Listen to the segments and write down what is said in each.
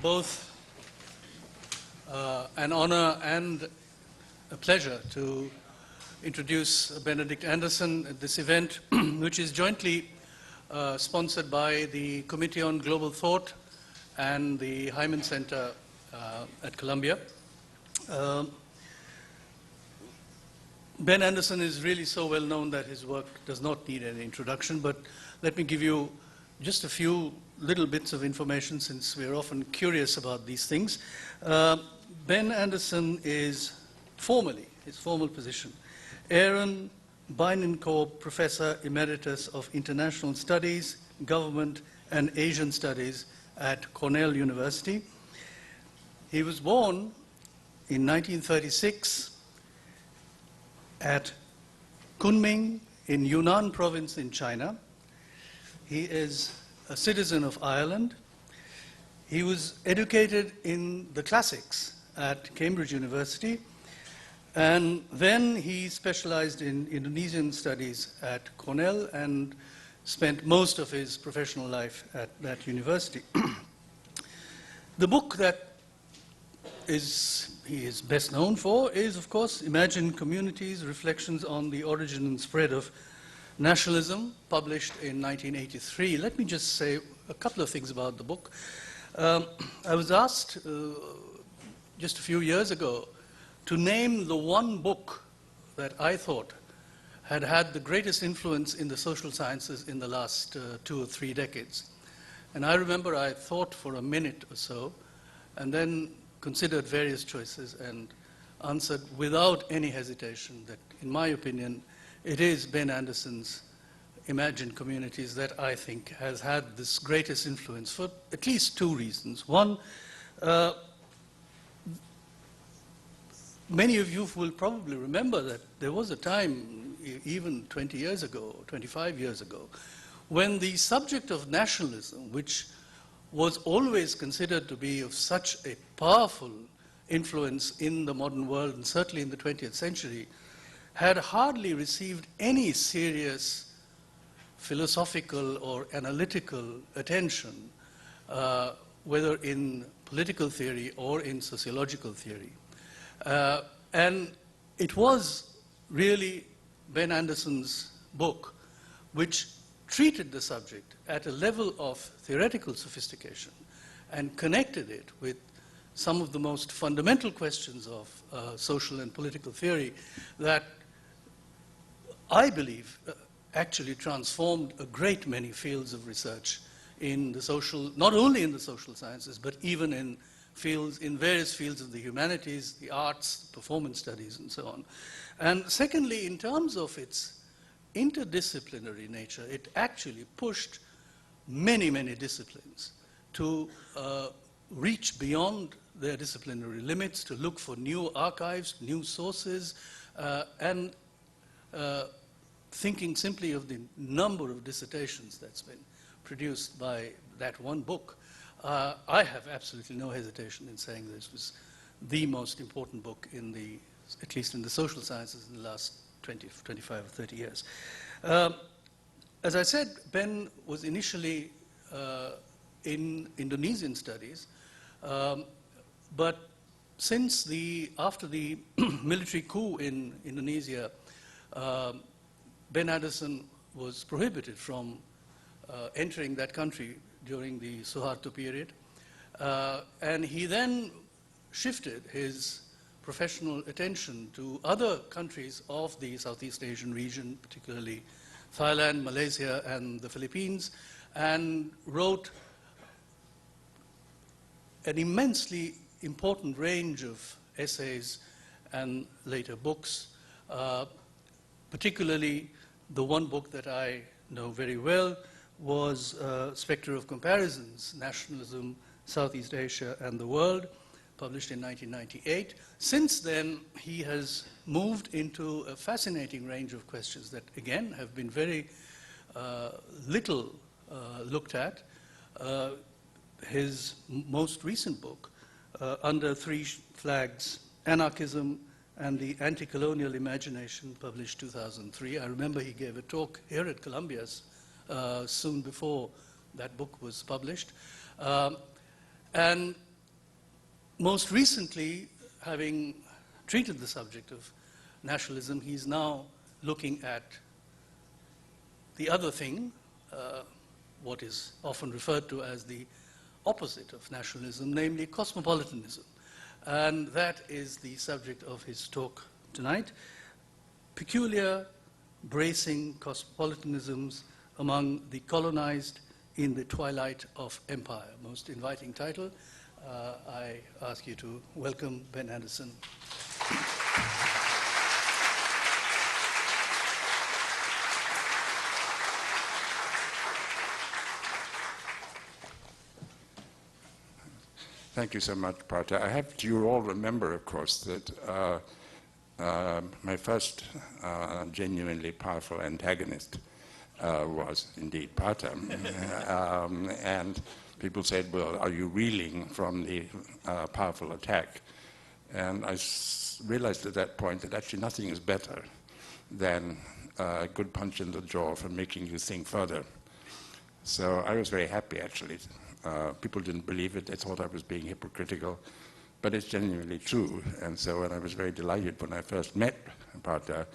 both an honor and a pleasure to introduce Benedict Anderson at this event, which is jointly sponsored by the Committee on Global Thought and the Heyman Center at Columbia. Ben Anderson is really so well known that his work does not need any introduction, but let me give you just a few little bits of information since we're often curious about these things. Ben Anderson is formally, his formal position, Aaron Binenkorb Professor Emeritus of International Studies, Government and Asian Studies at Cornell University. He was born in 1936 at Kunming in Yunnan province in China. He is a citizen of Ireland. He was educated in the classics at Cambridge University, and then he specialized in Indonesian studies at Cornell and spent most of his professional life at that university. The book that he is best known for is, of course, Imagined Communities, Reflections on the Origin and Spread of Nationalism, published in 1983. Let me just say a couple of things about the book. I was asked just a few years ago to name the one book that I thought had had the greatest influence in the social sciences in the last 2 or 3 decades. And I remember I thought for a minute or so, and then considered various choices and answered without any hesitation that, in my opinion, it is Ben Anderson's Imagined Communities that I think has had this greatest influence for at least 2 reasons. One, many of you will probably remember that there was a time, even 20 years ago, 25 years ago, when the subject of nationalism, which was always considered to be of such a powerful influence in the modern world, and certainly in the 20th century, had hardly received any serious philosophical or analytical attention, whether in political theory or in sociological theory. And it was really Ben Anderson's book which treated the subject at a level of theoretical sophistication and connected it with some of the most fundamental questions of social and political theory that I believe actually transformed a great many fields of research in the social, not only in the social sciences, but even in various fields of the humanities, the arts, performance studies, and so on. And secondly, in terms of its interdisciplinary nature, it actually pushed many, many disciplines to reach beyond their disciplinary limits, to look for new archives, new sources, and thinking simply of the number of dissertations that's been produced by that one book. I have absolutely no hesitation in saying this was the most important book at least in the social sciences in the last 20, 25 or 30 years. As I said, Ben was initially in Indonesian studies, but after the military coup in Indonesia, Ben Anderson was prohibited from entering that country during the Suharto period, and he then shifted his professional attention to other countries of the Southeast Asian region, particularly Thailand, Malaysia, and the Philippines, and wrote an immensely important range of essays and later books, particularly the one book that I know very well was Spectre of Comparisons, Nationalism, Southeast Asia, and the World, published in 1998. Since then, he has moved into a fascinating range of questions that, again, have been very little looked at. His most recent book, Under Three Flags, Anarchism and the Anti-Colonial Imagination, published 2003. I remember he gave a talk here at Columbia soon before that book was published. And most recently, having treated the subject of nationalism, he's now looking at the other thing, what is often referred to as the opposite of nationalism, namely cosmopolitanism. And that is the subject of his talk tonight, Peculiar Bracing Cosmopolitanisms Among the Colonized in the Twilight of Empire. Most inviting title. I ask you to welcome Ben Anderson. Thank you so much, Partha. You all remember, of course, that my first genuinely powerful antagonist was indeed Partha. And people said, well, are you reeling from the powerful attack? And I realized at that point that actually nothing is better than a good punch in the jaw for making you think further. So I was very happy, actually. People didn't believe it. They thought I was being hypocritical. But it's genuinely true. And so I was very delighted when I first met Partha,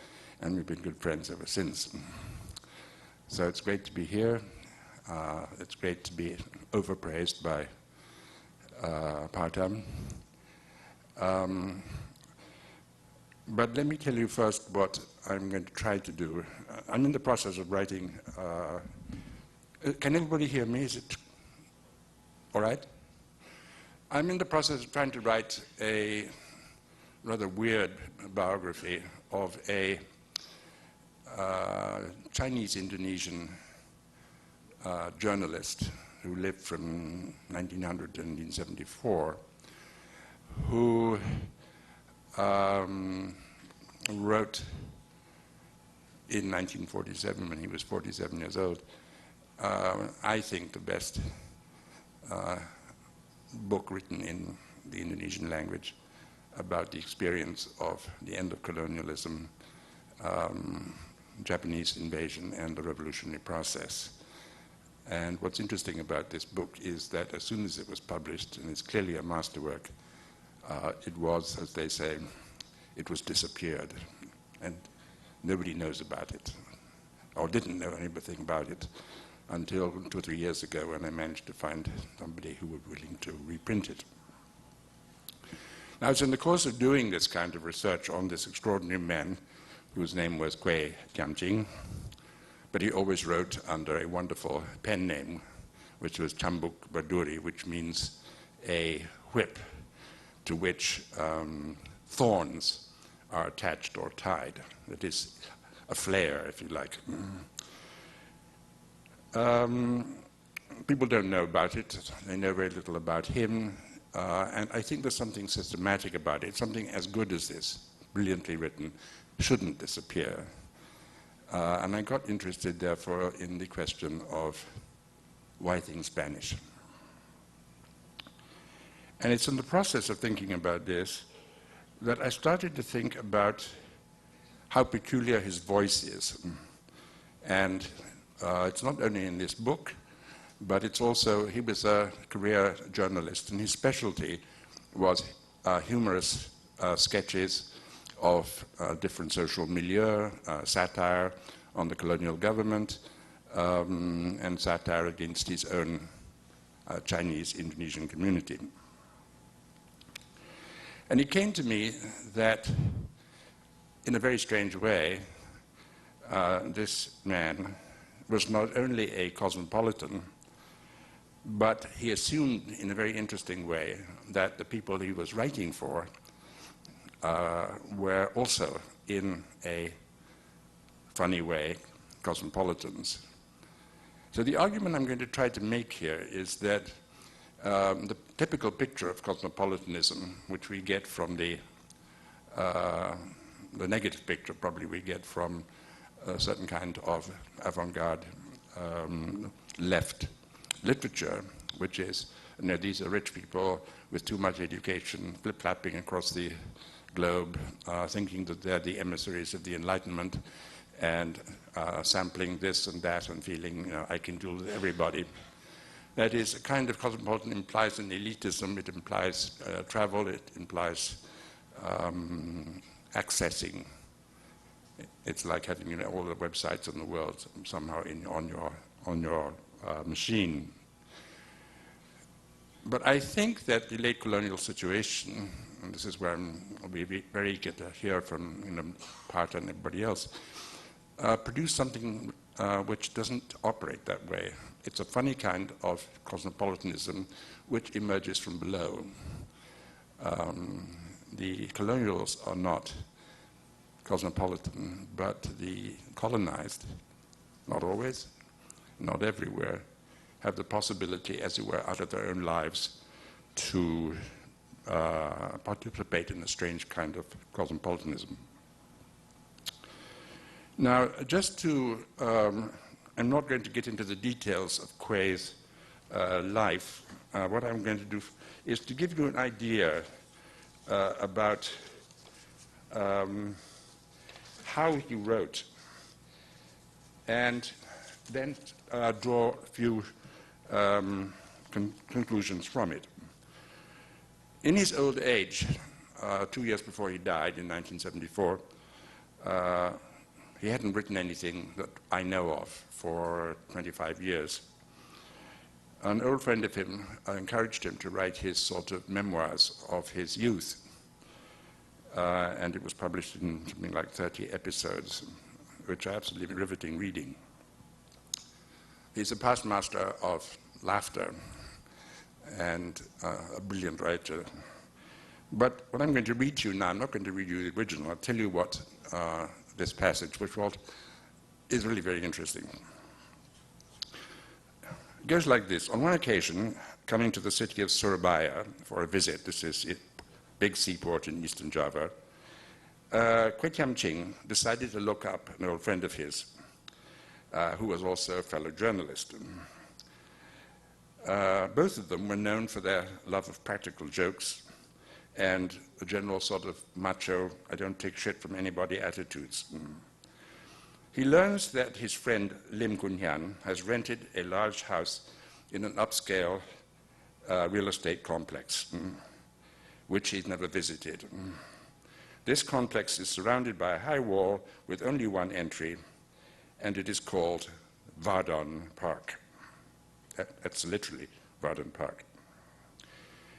and we've been good friends ever since. So it's great to be here. It's great to be overpraised by Partha. But let me tell you first what I'm going to try to do. I'm in the process of writing. Can everybody hear me? Is it all right? I'm in the process of trying to write a rather weird biography of a Chinese-Indonesian journalist who lived from 1900 to 1974, who wrote in 1947, when he was 47 years old, I think the best book written in the Indonesian language about the experience of the end of colonialism, Japanese invasion, and the revolutionary process. And what's interesting about this book is that as soon as it was published, and it's clearly a masterwork, it was, as they say, it was disappeared. And nobody knows about it, or didn't know anything about it, until 2 or 3 years ago when I managed to find somebody who was willing to reprint it. Now, it's in the course of doing this kind of research on this extraordinary man, whose name was Quays Life, but he always wrote under a wonderful pen name, which was Cambuk Berduri, which means a whip to which thorns are attached or tied. That is a flare, if you like. People don't know about it. They know very little about him. And I think there's something systematic about it. Something as good as this, brilliantly written, shouldn't disappear. And I got interested, therefore, in the question of why things vanish. And it's in the process of thinking about this that I started to think about how peculiar his voice is. And it's not only in this book, but it's also, he was a career journalist, and his specialty was humorous sketches of different social milieu, satire on the colonial government, and satire against his own Chinese Indonesian community. And it came to me that, in a very strange way, this man was not only a cosmopolitan, but he assumed in a very interesting way that the people he was writing for were also, in a funny way, cosmopolitans. So the argument I'm going to try to make here is that the typical picture of cosmopolitanism, which we get from the negative picture probably we get from a certain kind of avant-garde left literature, which is, you know, these are rich people with too much education, flip-flapping across the globe, thinking that they're the emissaries of the Enlightenment, and sampling this and that and feeling, you know, I can do with everybody. That is, a kind of cosmopolitan implies an elitism, it implies travel, it implies accessing. It's like having all the websites in the world somehow on your machine. But I think that the late colonial situation, and this is where I'll be very eager to hear from Part and everybody else, produced something which doesn't operate that way. It's a funny kind of cosmopolitanism which emerges from below. The colonials are not cosmopolitan, but the colonized, not always, not everywhere, have the possibility, as it were, out of their own lives to participate in a strange kind of cosmopolitanism. Now, just to, I'm not going to get into the details of Quays' life. What I'm going to do is to give you an idea about how he wrote, and then draw a few conclusions from it. In his old age, 2 years before he died in 1974, he hadn't written anything that I know of for 25 years. An old friend of him encouraged him to write his sort of memoirs of his youth, and it was published in something like 30 episodes, which are absolutely riveting reading. He's a past master of laughter and a brilliant writer. But what I'm going to read to you now, I'm not going to read you the original, I'll tell you what this passage, which is really very interesting. It goes like this. On one occasion, coming to the city of Surabaya for a visit, this is a big seaport in eastern Java, Kwetiam Ching decided to look up an old friend of his, who was also a fellow journalist. Both of them were known for their love of practical jokes and a general sort of macho, I don't take shit from anybody attitudes. He learns that his friend Lim Kun Hyan has rented a large house in an upscale real estate complex, which he's never visited. This complex is surrounded by a high wall with only one entry, and it is called Vardhan Park. That's literally Vardhan Park.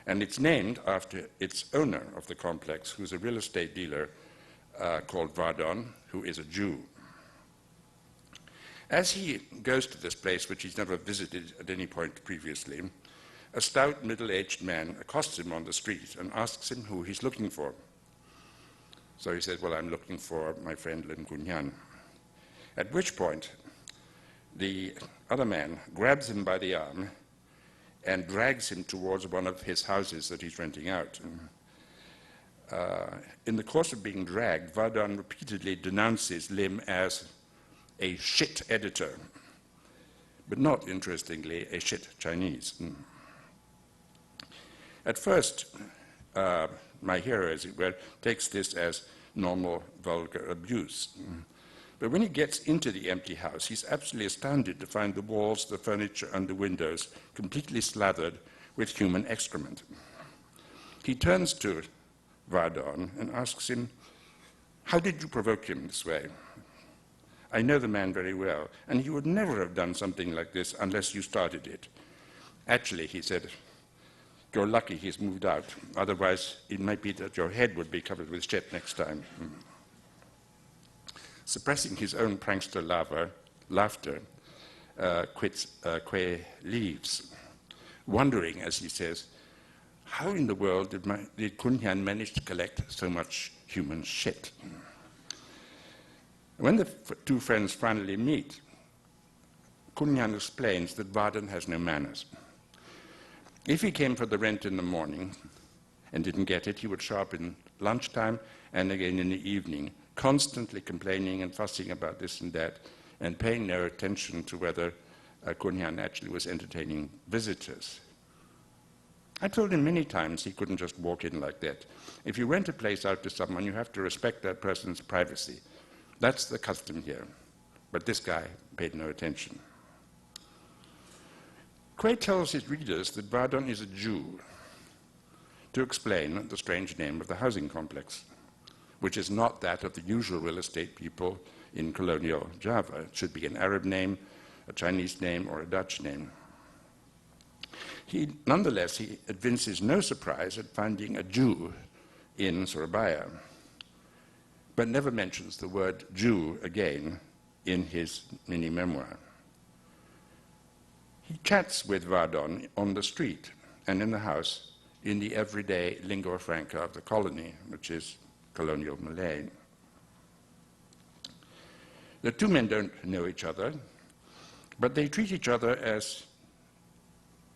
And it's named after its owner of the complex, who's a real estate dealer called Vardhan, who is a Jew. As he goes to this place, which he's never visited at any point previously, a stout middle-aged man accosts him on the street and asks him who he's looking for. So he says, well, I'm looking for my friend Lim Kun Hyan. At which point, the other man grabs him by the arm and drags him towards one of his houses that he's renting out. In the course of being dragged, Vardhan repeatedly denounces Lim as a shit editor, but not, interestingly, a shit Chinese. At first, my hero, as it were, takes this as normal, vulgar abuse. But when he gets into the empty house, he's absolutely astounded to find the walls, the furniture, and the windows completely slathered with human excrement. He turns to Vardhan and asks him, how did you provoke him this way? I know the man very well, and he would never have done something like this unless you started it. Actually, he said, you're lucky he's moved out. Otherwise, it might be that your head would be covered with shit next time. Suppressing his own prankster laughter, Quay leaves, wondering, as he says, how in the world did Kun Hyan manage to collect so much human shit? When the two friends finally meet, Kun Hyan explains that Vardhan has no manners. If he came for the rent in the morning and didn't get it, he would show up in lunchtime and again in the evening, constantly complaining and fussing about this and that, and paying no attention to whether Kun Hyan actually was entertaining visitors. I told him many times he couldn't just walk in like that. If you rent a place out to someone, you have to respect that person's privacy. That's the custom here. But this guy paid no attention. Quay tells his readers that Vardhan is a Jew to explain the strange name of the housing complex, which is not that of the usual real estate people in colonial Java. It should be an Arab name, a Chinese name, or a Dutch name. Nonetheless, he evinces no surprise at finding a Jew in Surabaya, but never mentions the word Jew again in his mini-memoir. He chats with Vardhan on the street and in the house in the everyday lingua franca of the colony, which is colonial Malay. The two men don't know each other, but they treat each other as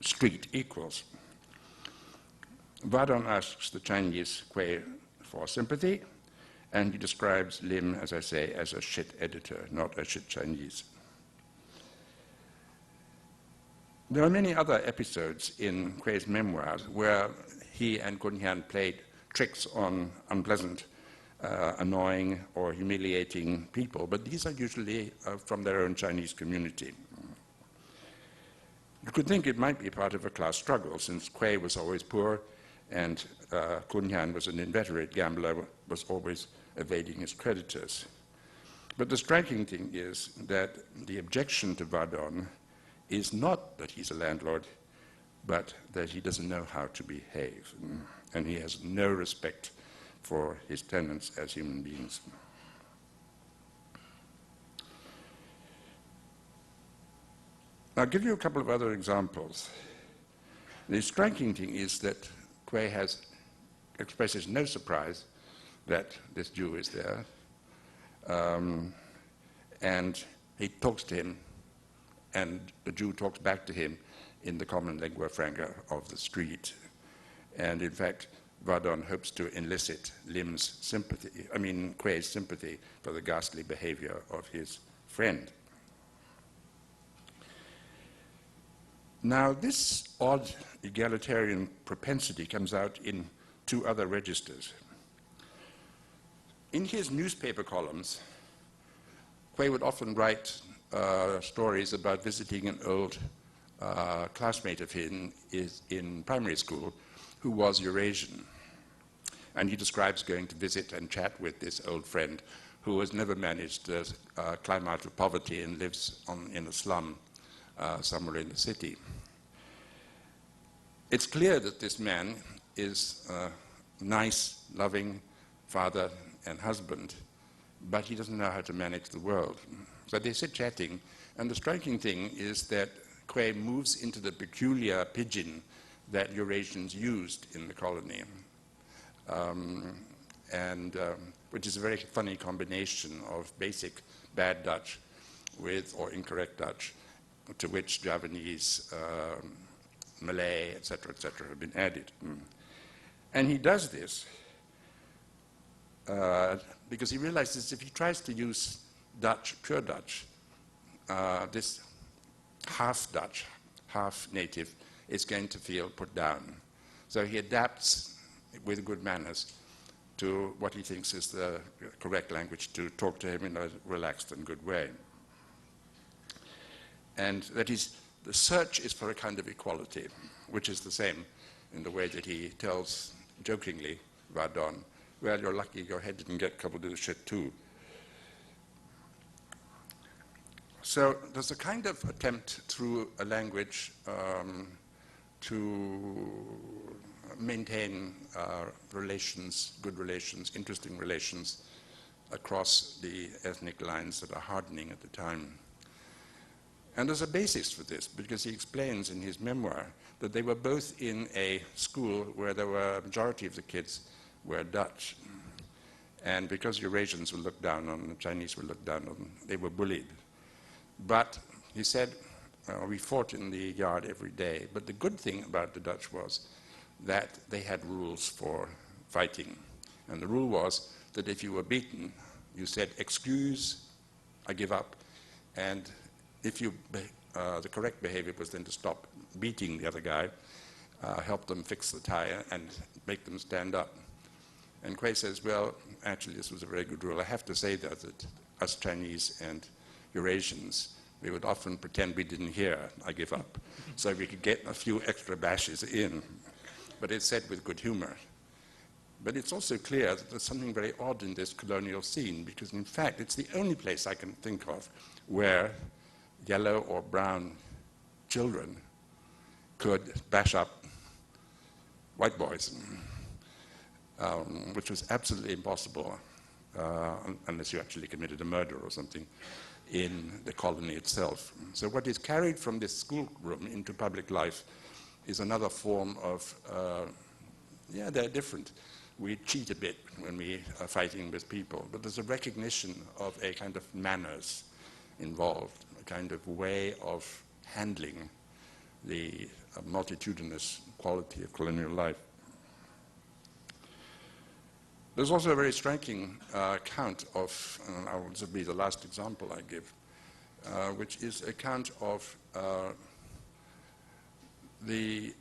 street equals. Vardhan asks the Chinese Quay for sympathy, and he describes Lim, as I say, as a shit editor, not a shit Chinese. There are many other episodes in Quay's memoirs where he and Kun Hian played tricks on unpleasant, annoying, or humiliating people, but these are usually from their own Chinese community. You could think it might be part of a class struggle, since Quay was always poor and Kun Hian was an inveterate gambler, was always evading his creditors. But the striking thing is that the objection to Vardhan is not that he's a landlord, but that he doesn't know how to behave, and he has no respect for his tenants as human beings. I'll give you a couple of other examples. The striking thing is that Quay expresses no surprise that this Jew is there, and he talks to him, and the Jew talks back to him in the common lingua franca of the street. And in fact, Vardhan hopes to elicit Quay's sympathy for the ghastly behavior of his friend. Now, this odd egalitarian propensity comes out in two other registers. In his newspaper columns, Quay would often write stories about visiting an old classmate of his in primary school who was Eurasian. And he describes going to visit and chat with this old friend who has never managed to climb out of poverty and lives in a slum somewhere in the city. It's clear that this man is a nice, loving father and husband, but he doesn't know how to manage the world. So they sit chatting, and the striking thing is that Quay moves into the peculiar pidgin that Eurasians used in the colony, which is a very funny combination of basic bad Dutch or incorrect Dutch, to which Javanese, Malay, etc., have been added. And he does this because he realizes if he tries to use Dutch, pure Dutch, this half Dutch, half native, is going to feel put down. So he adapts with good manners to what he thinks is the correct language to talk to him in a relaxed and good way. And that is, the search is for a kind of equality, which is the same in the way that he tells, jokingly, Vardhan, well, you're lucky your head didn't get coupled to the shit too. So there's a kind of attempt through a language to maintain relations, good relations, interesting relations across the ethnic lines that are hardening at the time. And there's a basis for this, because he explains in his memoir that they were both in a school where a majority of the kids were Dutch. And because Eurasians were looked down on, the Chinese were looked down on, they were bullied. But he said, we fought in the yard every day. But the good thing about the Dutch was that they had rules for fighting. And the rule was that if you were beaten, you said, excuse, I give up. And if the correct behavior was then to stop beating the other guy, help them fix the tire, and make them stand up. And Quay says, well, actually, this was a very good rule. I have to say that us Chinese and Eurasians, we would often pretend we didn't hear, I give up, so we could get a few extra bashes in. But it's said with good humor. But it's also clear that there's something very odd in this colonial scene, because in fact it's the only place I can think of where yellow or brown children could bash up white boys, which was absolutely impossible unless you actually committed a murder or something in the colony itself. So what is carried from this schoolroom into public life is another form of, yeah, they're different. We cheat a bit when we are fighting with people, but there's a recognition of a kind of manners involved, a kind of way of handling the multitudinous quality of colonial life. There's also a very striking account of, and this will be the last example I give, which is an account of the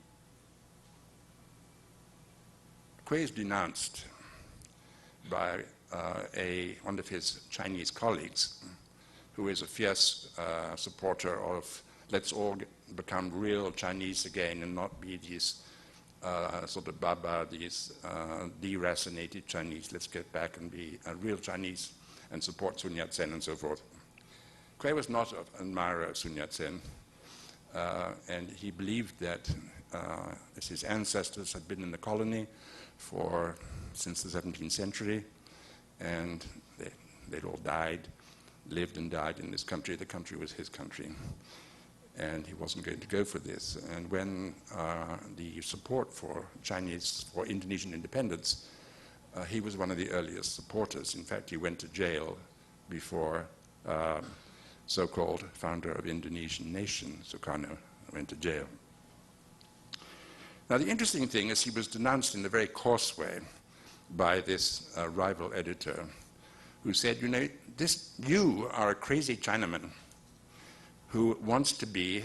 Quays denounced by one of his Chinese colleagues, who is a fierce supporter of let's all become real Chinese again and not be these sort of Baba, these deracinated Chinese. Let's get back and be real Chinese and support Sun Yat-sen and so forth. Quay was not an admirer of Sun Yat-sen, and he believed that as his ancestors had been in the colony since the 17th century, and they'd all died, lived and died in this country. The country was his country, and he wasn't going to go for this. And when the support for Indonesian independence, he was one of the earliest supporters. In fact, he went to jail before so-called founder of Indonesian nation, Sukarno, went to jail. Now, the interesting thing is he was denounced in a very coarse way by this rival editor who said, you know, you are a crazy Chinaman who wants to be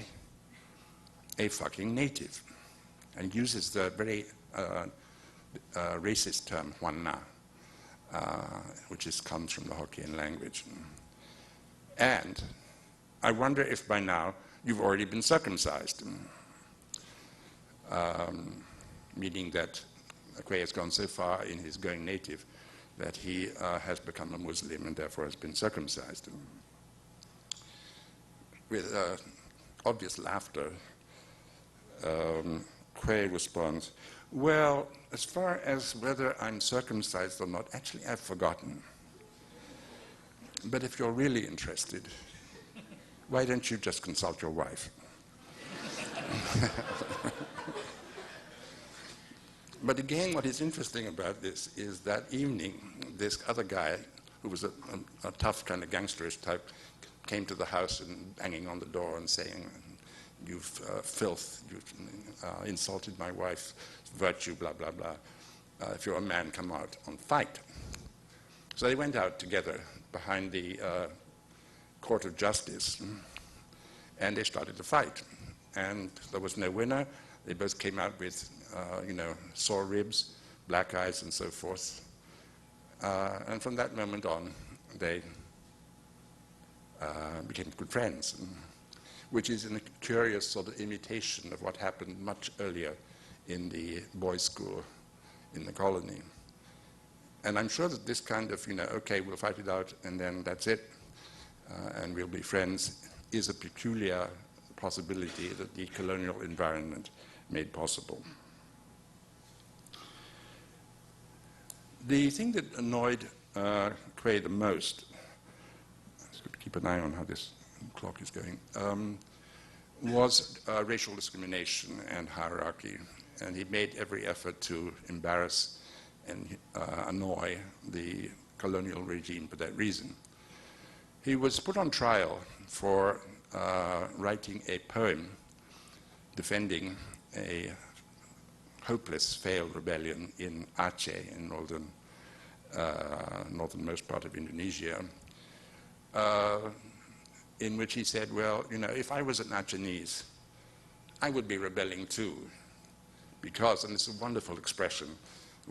a fucking native, and uses the very racist term, Huan Na, which comes from the Hokkien language. And I wonder if by now you've already been circumcised. Meaning that Quay has gone so far in his going native that he has become a Muslim and therefore has been circumcised. With obvious laughter, Quay responds, well, as far as whether I'm circumcised or not, actually I've forgotten. But if you're really interested, why don't you just consult your wife? But again, what is interesting about this is that evening, this other guy, who was a tough kind of gangsterish type, came to the house and banging on the door and saying, you've filth, you've insulted my wife's virtue, blah, blah, blah. If you're a man, come out and fight. So they went out together behind the Court of Justice, and they started to fight. And there was no winner. They both came out with, sore ribs, black eyes, and so forth. And from that moment on, they became good friends, which is a curious sort of imitation of what happened much earlier in the boys' school in the colony. And I'm sure that this kind of, okay, we'll fight it out, and then that's it, and we'll be friends, is a peculiar possibility that the colonial environment made possible. The thing that annoyed Quay the most, let's keep an eye on how this clock is going, was racial discrimination and hierarchy. And he made every effort to embarrass and annoy the colonial regime for that reason. He was put on trial for writing a poem defending a hopeless, failed rebellion in Aceh, in northernmost part of Indonesia, in which he said, well, if I was an Achenese, I would be rebelling too, because, and it's a wonderful expression,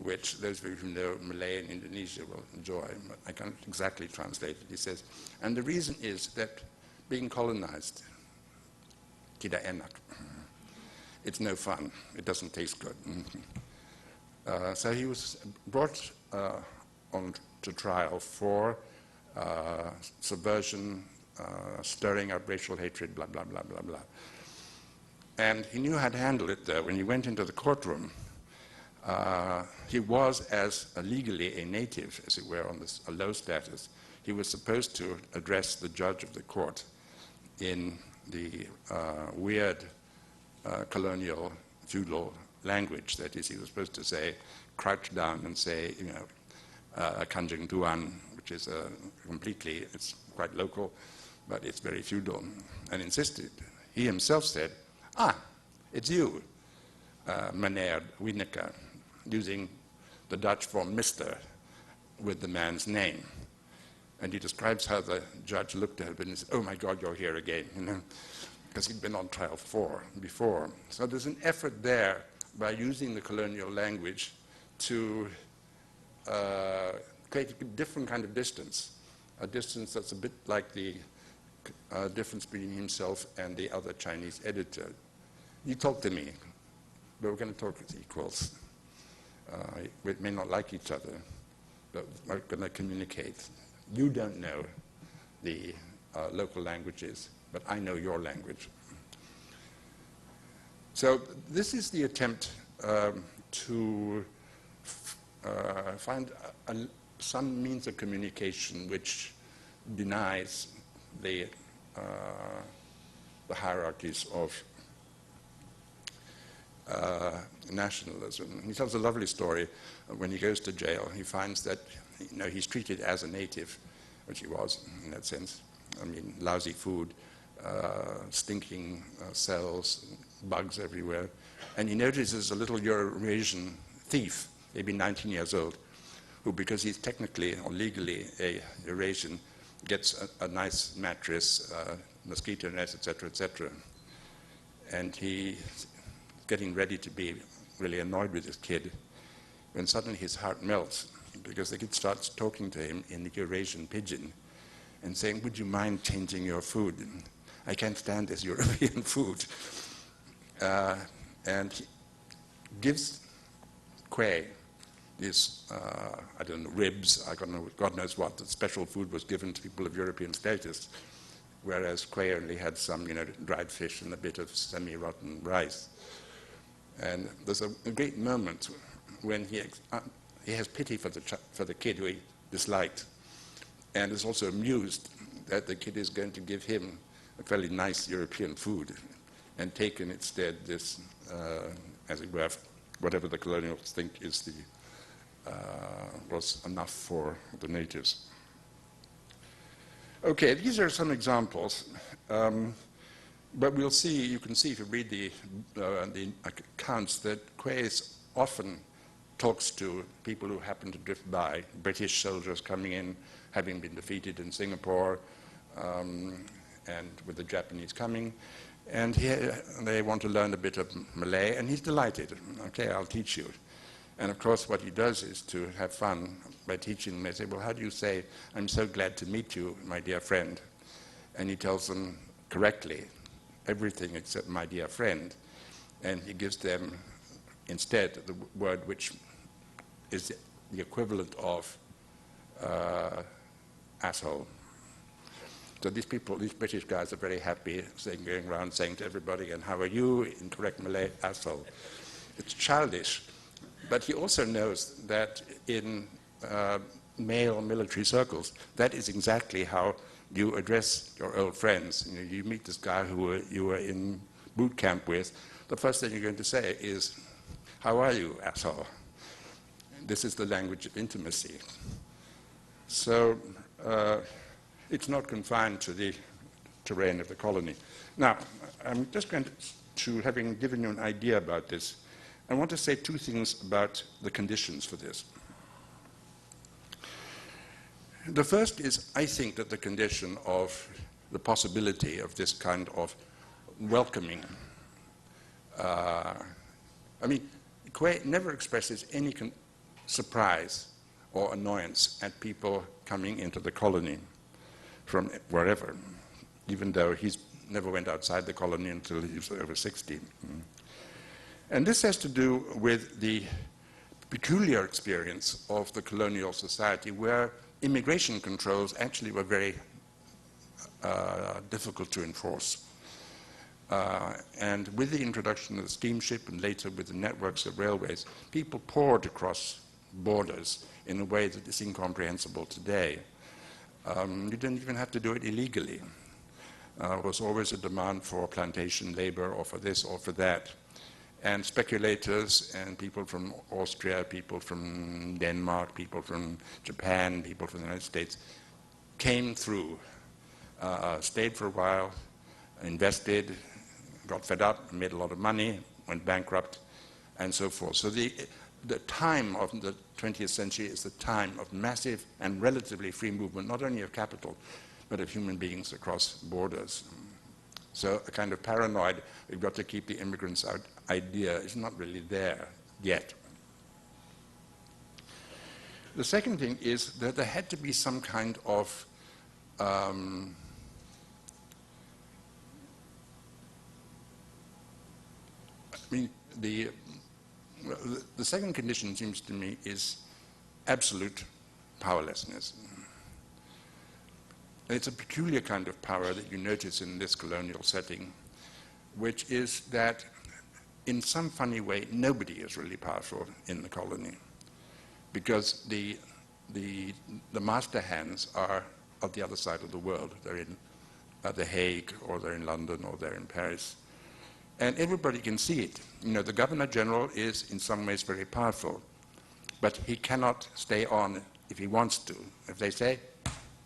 which those of you who know Malay and Indonesia will enjoy, but I can't exactly translate it. He says, and the reason is that being colonized. Tidak enak. It's no fun. It doesn't taste good. So he was brought on to trial for subversion, stirring up racial hatred, blah, blah, blah, blah, blah. And he knew how to handle it, though. When he went into the courtroom, he was, as legally a native, as it were, on this, a low status. He was supposed to address the judge of the court in the weird colonial, feudal language. That is, he was supposed to say, crouch down and say, you know, Kanjeng Tuan, which is completely, it's quite local, but it's very feudal, and insisted. He himself said, it's you, meneer Winneke, using the Dutch form Mr. with the man's name. And he describes how the judge looked at him and said, oh my God, you're here again, you know, because he'd been on trial before. So there's an effort there by using the colonial language to create a different kind of distance, a distance that's a bit like the difference between himself and the other Chinese editor. You talk to me, but we're going to talk as equals. We may not like each other, but we're going to communicate. You don't know the local languages, but I know your language. So this is the attempt to find some means of communication which denies the hierarchies of nationalism. He tells a lovely story. When he goes to jail, he finds that, you know, he's treated as a native, which he was in that sense. I mean, lousy food, stinking cells, bugs everywhere. And he notices a little Eurasian thief, maybe 19 years old, who, because he's technically or legally a Eurasian, gets a nice mattress, mosquito nets, etc., etc. And he's getting ready to be really annoyed with this kid, when suddenly his heart melts, because the kid starts talking to him in the Eurasian pidgin and saying, would you mind changing your food? I can't stand this European food. And he gives Quay these, I don't know, ribs, I don't know, God knows what, the special food was given to people of European status, whereas Quay only had some, you know, dried fish and a bit of semi-rotten rice. And there's a great moment when he has pity for the kid who he disliked, and is also amused that the kid is going to give him a fairly nice European food and taken instead this, as it were, whatever the colonials think is the, was enough for the natives. Okay, these are some examples. But we'll see, you can see if you read the accounts, that Quays often talks to people who happen to drift by, British soldiers coming in, having been defeated in Singapore, and with the Japanese coming. And they want to learn a bit of Malay, and he's delighted. Okay, I'll teach you. And of course, what he does is to have fun by teaching them. They say, well, how do you say, I'm so glad to meet you, my dear friend? And he tells them correctly everything except my dear friend. And he gives them instead the word which is the equivalent of asshole. So these people, these British guys are very happy going around saying to everybody, and how are you, in correct Malay, asshole. It's childish. But he also knows that in male military circles, that is exactly how you address your old friends. You know, you meet this guy who you were in boot camp with, the first thing you're going to say is, how are you, asshole? This is the language of intimacy. So it's not confined to the terrain of the colony. Now, I'm just going to, having given you an idea about this, I want to say two things about the conditions for this. The first is, I think that the condition of the possibility of this kind of welcoming, I mean, Quay never expresses any surprise or annoyance at people coming into the colony from wherever. even though he never went outside the colony until he was over 60. And this has to do with the peculiar experience of the colonial society, where immigration controls actually were very difficult to enforce. And with the introduction of the steamship and later with the networks of railways, people poured across borders in a way that is incomprehensible today. You didn't even have to do it illegally. There was always a demand for plantation labor or for this or for that. And speculators and people from Austria, people from Denmark, people from Japan, people from the United States came through, stayed for a while, invested, got fed up, made a lot of money, went bankrupt, and so forth. So the time of the 20th century is the time of massive and relatively free movement, not only of capital, but of human beings across borders. So a kind of paranoid, we've got to keep the immigrants out idea is not really there yet. The second thing is that there had to be some kind of the second condition, seems to me, is absolute powerlessness. It's a peculiar kind of power that you notice in this colonial setting, which is that in some funny way nobody is really powerful in the colony, because the master hands are on the other side of the world. They're in The Hague, or they're in London, or they're in Paris. And everybody can see it. You know, the Governor General is in some ways very powerful, but he cannot stay on if he wants to. If they say,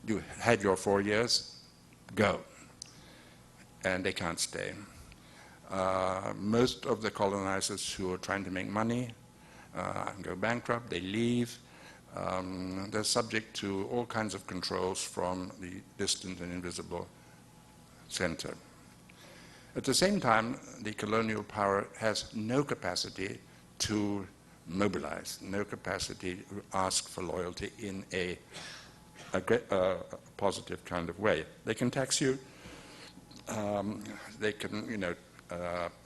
you had your 4 years, go. And they can't stay. Most of the colonizers who are trying to make money go bankrupt, they leave. They're subject to all kinds of controls from the distant and invisible center. At the same time, the colonial power has no capacity to mobilize, no capacity to ask for loyalty in a positive kind of way. They can tax you, they can,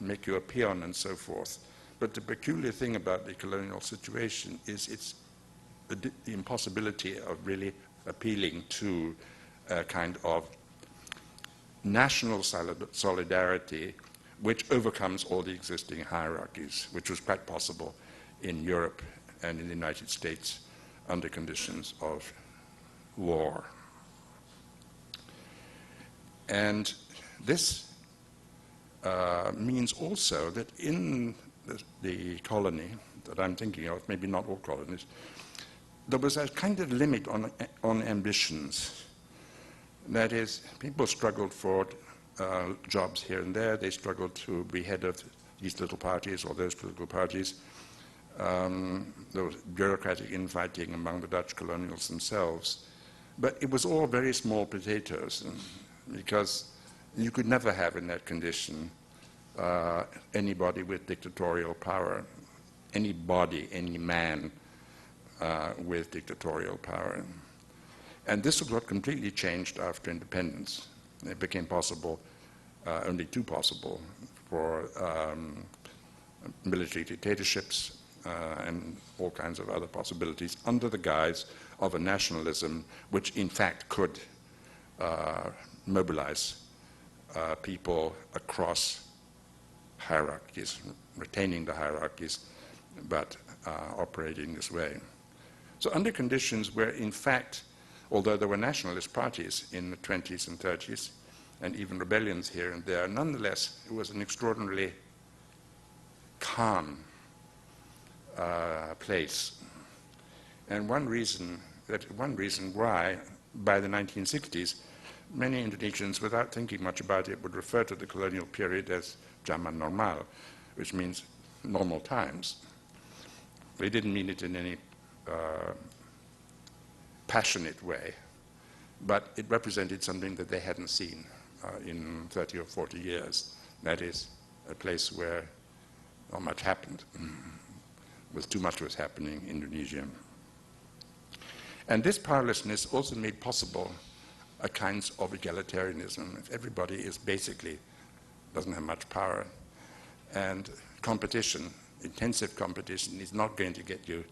make you a peon and so forth. But the peculiar thing about the colonial situation is it's the impossibility of really appealing to a kind of national solidarity which overcomes all the existing hierarchies, which was quite possible in Europe and in the United States under conditions of war. And this means also that in the colony that I'm thinking of, maybe not all colonies, there was a kind of limit on ambitions. That is, people struggled for jobs here and there. They struggled to be head of these little parties or those political parties. There was bureaucratic infighting among the Dutch colonials themselves. But it was all very small potatoes, because you could never have in that condition anybody with dictatorial power, any man with dictatorial power. And this was what completely changed after independence. It became possible, only too possible, for military dictatorships and all kinds of other possibilities under the guise of a nationalism which in fact could mobilize people across hierarchies, retaining the hierarchies, but operating this way. So under conditions where in fact, although there were nationalist parties in the 20s and 30s, and even rebellions here and there, nonetheless, it was an extraordinarily calm place. And one reason why, by the 1960s, many Indonesians, without thinking much about it, would refer to the colonial period as zaman normal, which means normal times. They didn't mean it in any passionate way, but it represented something that they hadn't seen in 30 or 40 years. That is, a place where not much happened, with too much was happening in Indonesia. And this powerlessness also made possible a kind of egalitarianism. If everybody is basically doesn't have much power, and competition, intensive competition, is not going to get you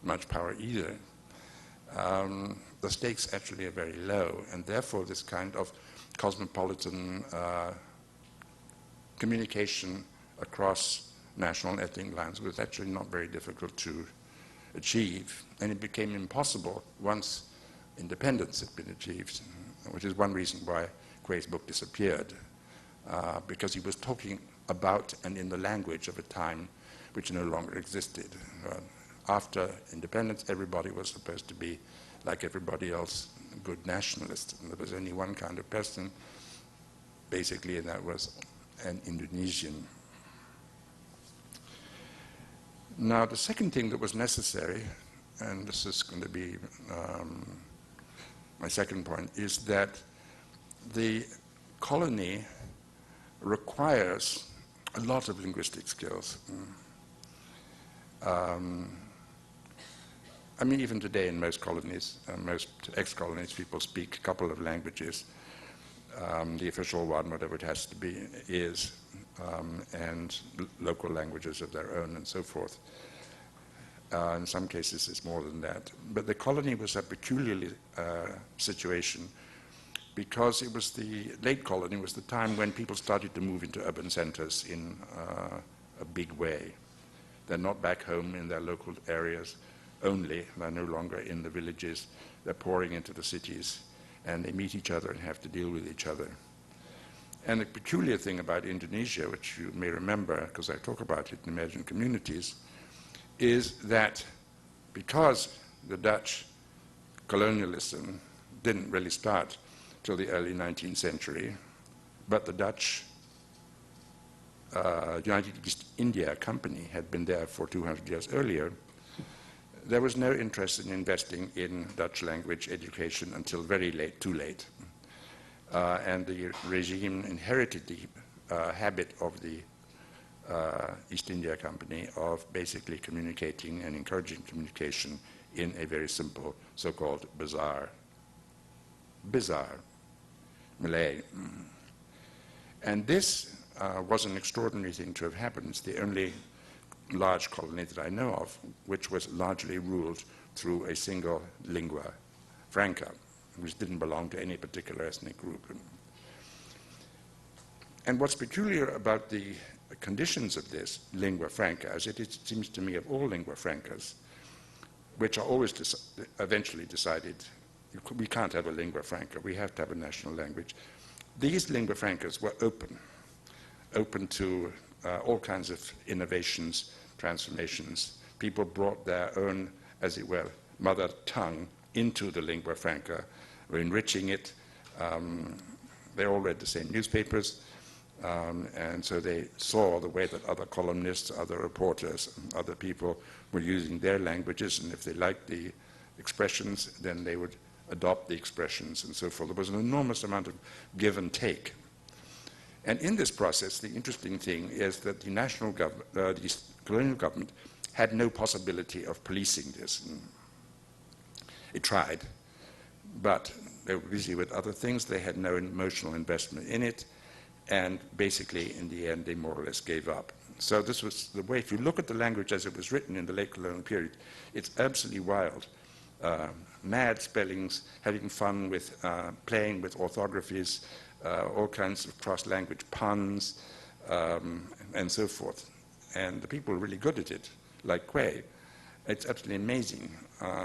much power either. The stakes actually are very low, and therefore this kind of cosmopolitan communication across national and ethnic lines was actually not very difficult to achieve, and it became impossible once independence had been achieved, which is one reason why Quays' book disappeared, because he was talking about and in the language of a time which no longer existed. After independence, everybody was supposed to be, like everybody else, a good nationalist, and there was only one kind of person, basically, and that was an Indonesian. Now, the second thing that was necessary, and this is going to be my second point, is that the colony requires a lot of linguistic skills. I mean, even today in most colonies, most ex-colonies, people speak a couple of languages. The official one, whatever it has to be, is, and local languages of their own and so forth. In some cases, it's more than that. But the colony was a peculiar situation because it was the late colony was the time when people started to move into urban centers in a big way. They're not back home in their local areas only. They're no longer in the villages. They're pouring into the cities, and they meet each other and have to deal with each other. And the peculiar thing about Indonesia, which you may remember because I talk about it in Emergent Communities, is that because the Dutch colonialism didn't really start till the early 19th century, but the Dutch United East India Company had been there for 200 years earlier, there was no interest in investing in Dutch language education until very late, too late. And the regime inherited the habit of the East India Company of basically communicating and encouraging communication in a very simple so-called bizarre Malay. And this was an extraordinary thing to have happened. It's the only large colony that I know of which was largely ruled through a single lingua franca, which didn't belong to any particular ethnic group. And what's peculiar about the conditions of this lingua franca, as it seems to me of all lingua francas, which are always eventually decided, we can't have a lingua franca, we have to have a national language. These lingua francas were open to all kinds of innovations, transformations. People brought their own, as it were, mother tongue into the lingua franca, were enriching it. They all read the same newspapers, and so they saw the way that other columnists, other reporters, other people were using their languages, and if they liked the expressions, then they would adopt the expressions and so forth. There was an enormous amount of give and take. And in this process, the interesting thing is that the national government, the colonial government, had no possibility of policing this. It tried, but they were busy with other things. They had no emotional investment in it, and basically, in the end, they more or less gave up. So this was the way. If you look at the language as it was written in the late colonial period, it's absolutely wild. Mad spellings, having fun with playing with orthographies, all kinds of cross-language puns, and so forth. And the people are really good at it, like Quay. It's absolutely amazing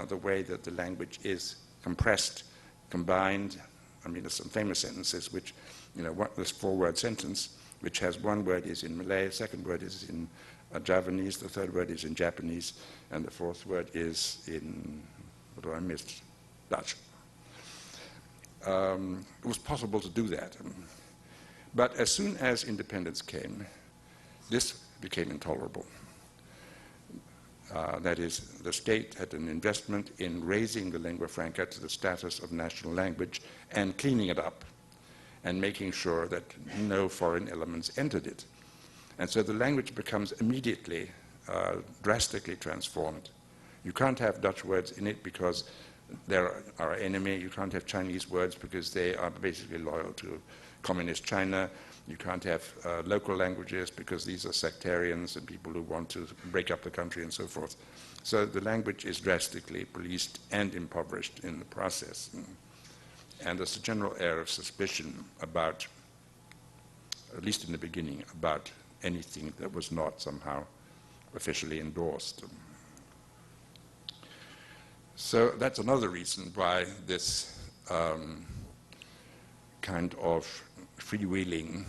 the way that the language is compressed, combined. I mean, there's some famous sentences which, this four-word sentence, which has one word is in Malay, the second word is in Javanese, the third word is in Japanese, and the fourth word is in, what do I miss? Dutch. It was possible to do that. But as soon as independence came, this became intolerable. That is, the state had an investment in raising the lingua franca to the status of national language and cleaning it up and making sure that no foreign elements entered it. And so the language becomes immediately drastically transformed. You can't have Dutch words in it because they're our enemy. You can't have Chinese words because they are basically loyal to communist China. You can't have local languages because these are sectarians and people who want to break up the country and so forth. So the language is drastically policed and impoverished in the process. And there's a general air of suspicion about, at least in the beginning, about anything that was not somehow officially endorsed. So that's another reason why this kind of freewheeling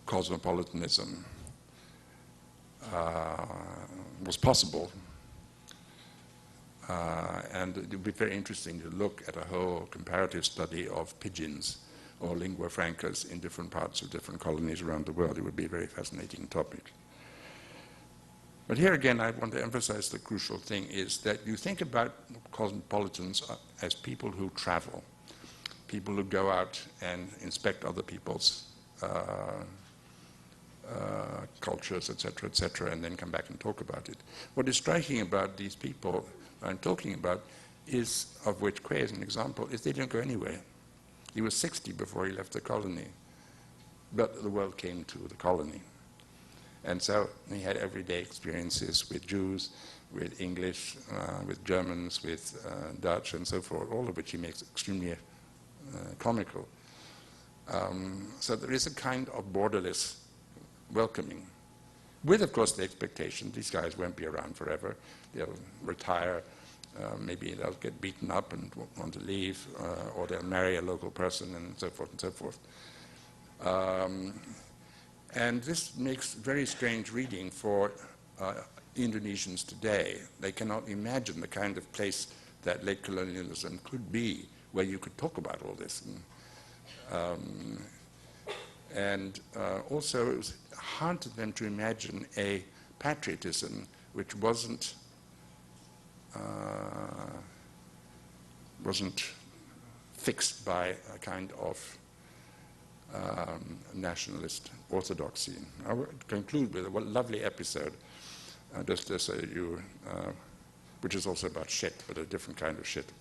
cosmopolitanism was possible. And it would be very interesting to look at a whole comparative study of pidgins or lingua francas in different parts of different colonies around the world. It would be a very fascinating topic. But here again, I want to emphasize the crucial thing is that you think about cosmopolitans as people who travel, people who go out and inspect other people's cultures, etc., and then come back and talk about it. What is striking about these people I'm talking about is, of which Quay is an example, is they didn't go anywhere. He was 60 before he left the colony, but the world came to the colony. And so he had everyday experiences with Jews, with English, with Germans, with Dutch, and so forth, all of which he makes extremely comical. So there is a kind of borderless welcoming, with, of course, the expectation these guys won't be around forever. They'll retire, maybe they'll get beaten up and want to leave, or they'll marry a local person, and so forth and so forth. And this makes very strange reading for Indonesians today. They cannot imagine the kind of place that late colonialism could be, where you could talk about all this. Also, it was hard to them to imagine a patriotism which wasn't fixed by a kind of nationalist orthodoxy. I will conclude with a lovely episode, just so you, which is also about shit, but a different kind of shit.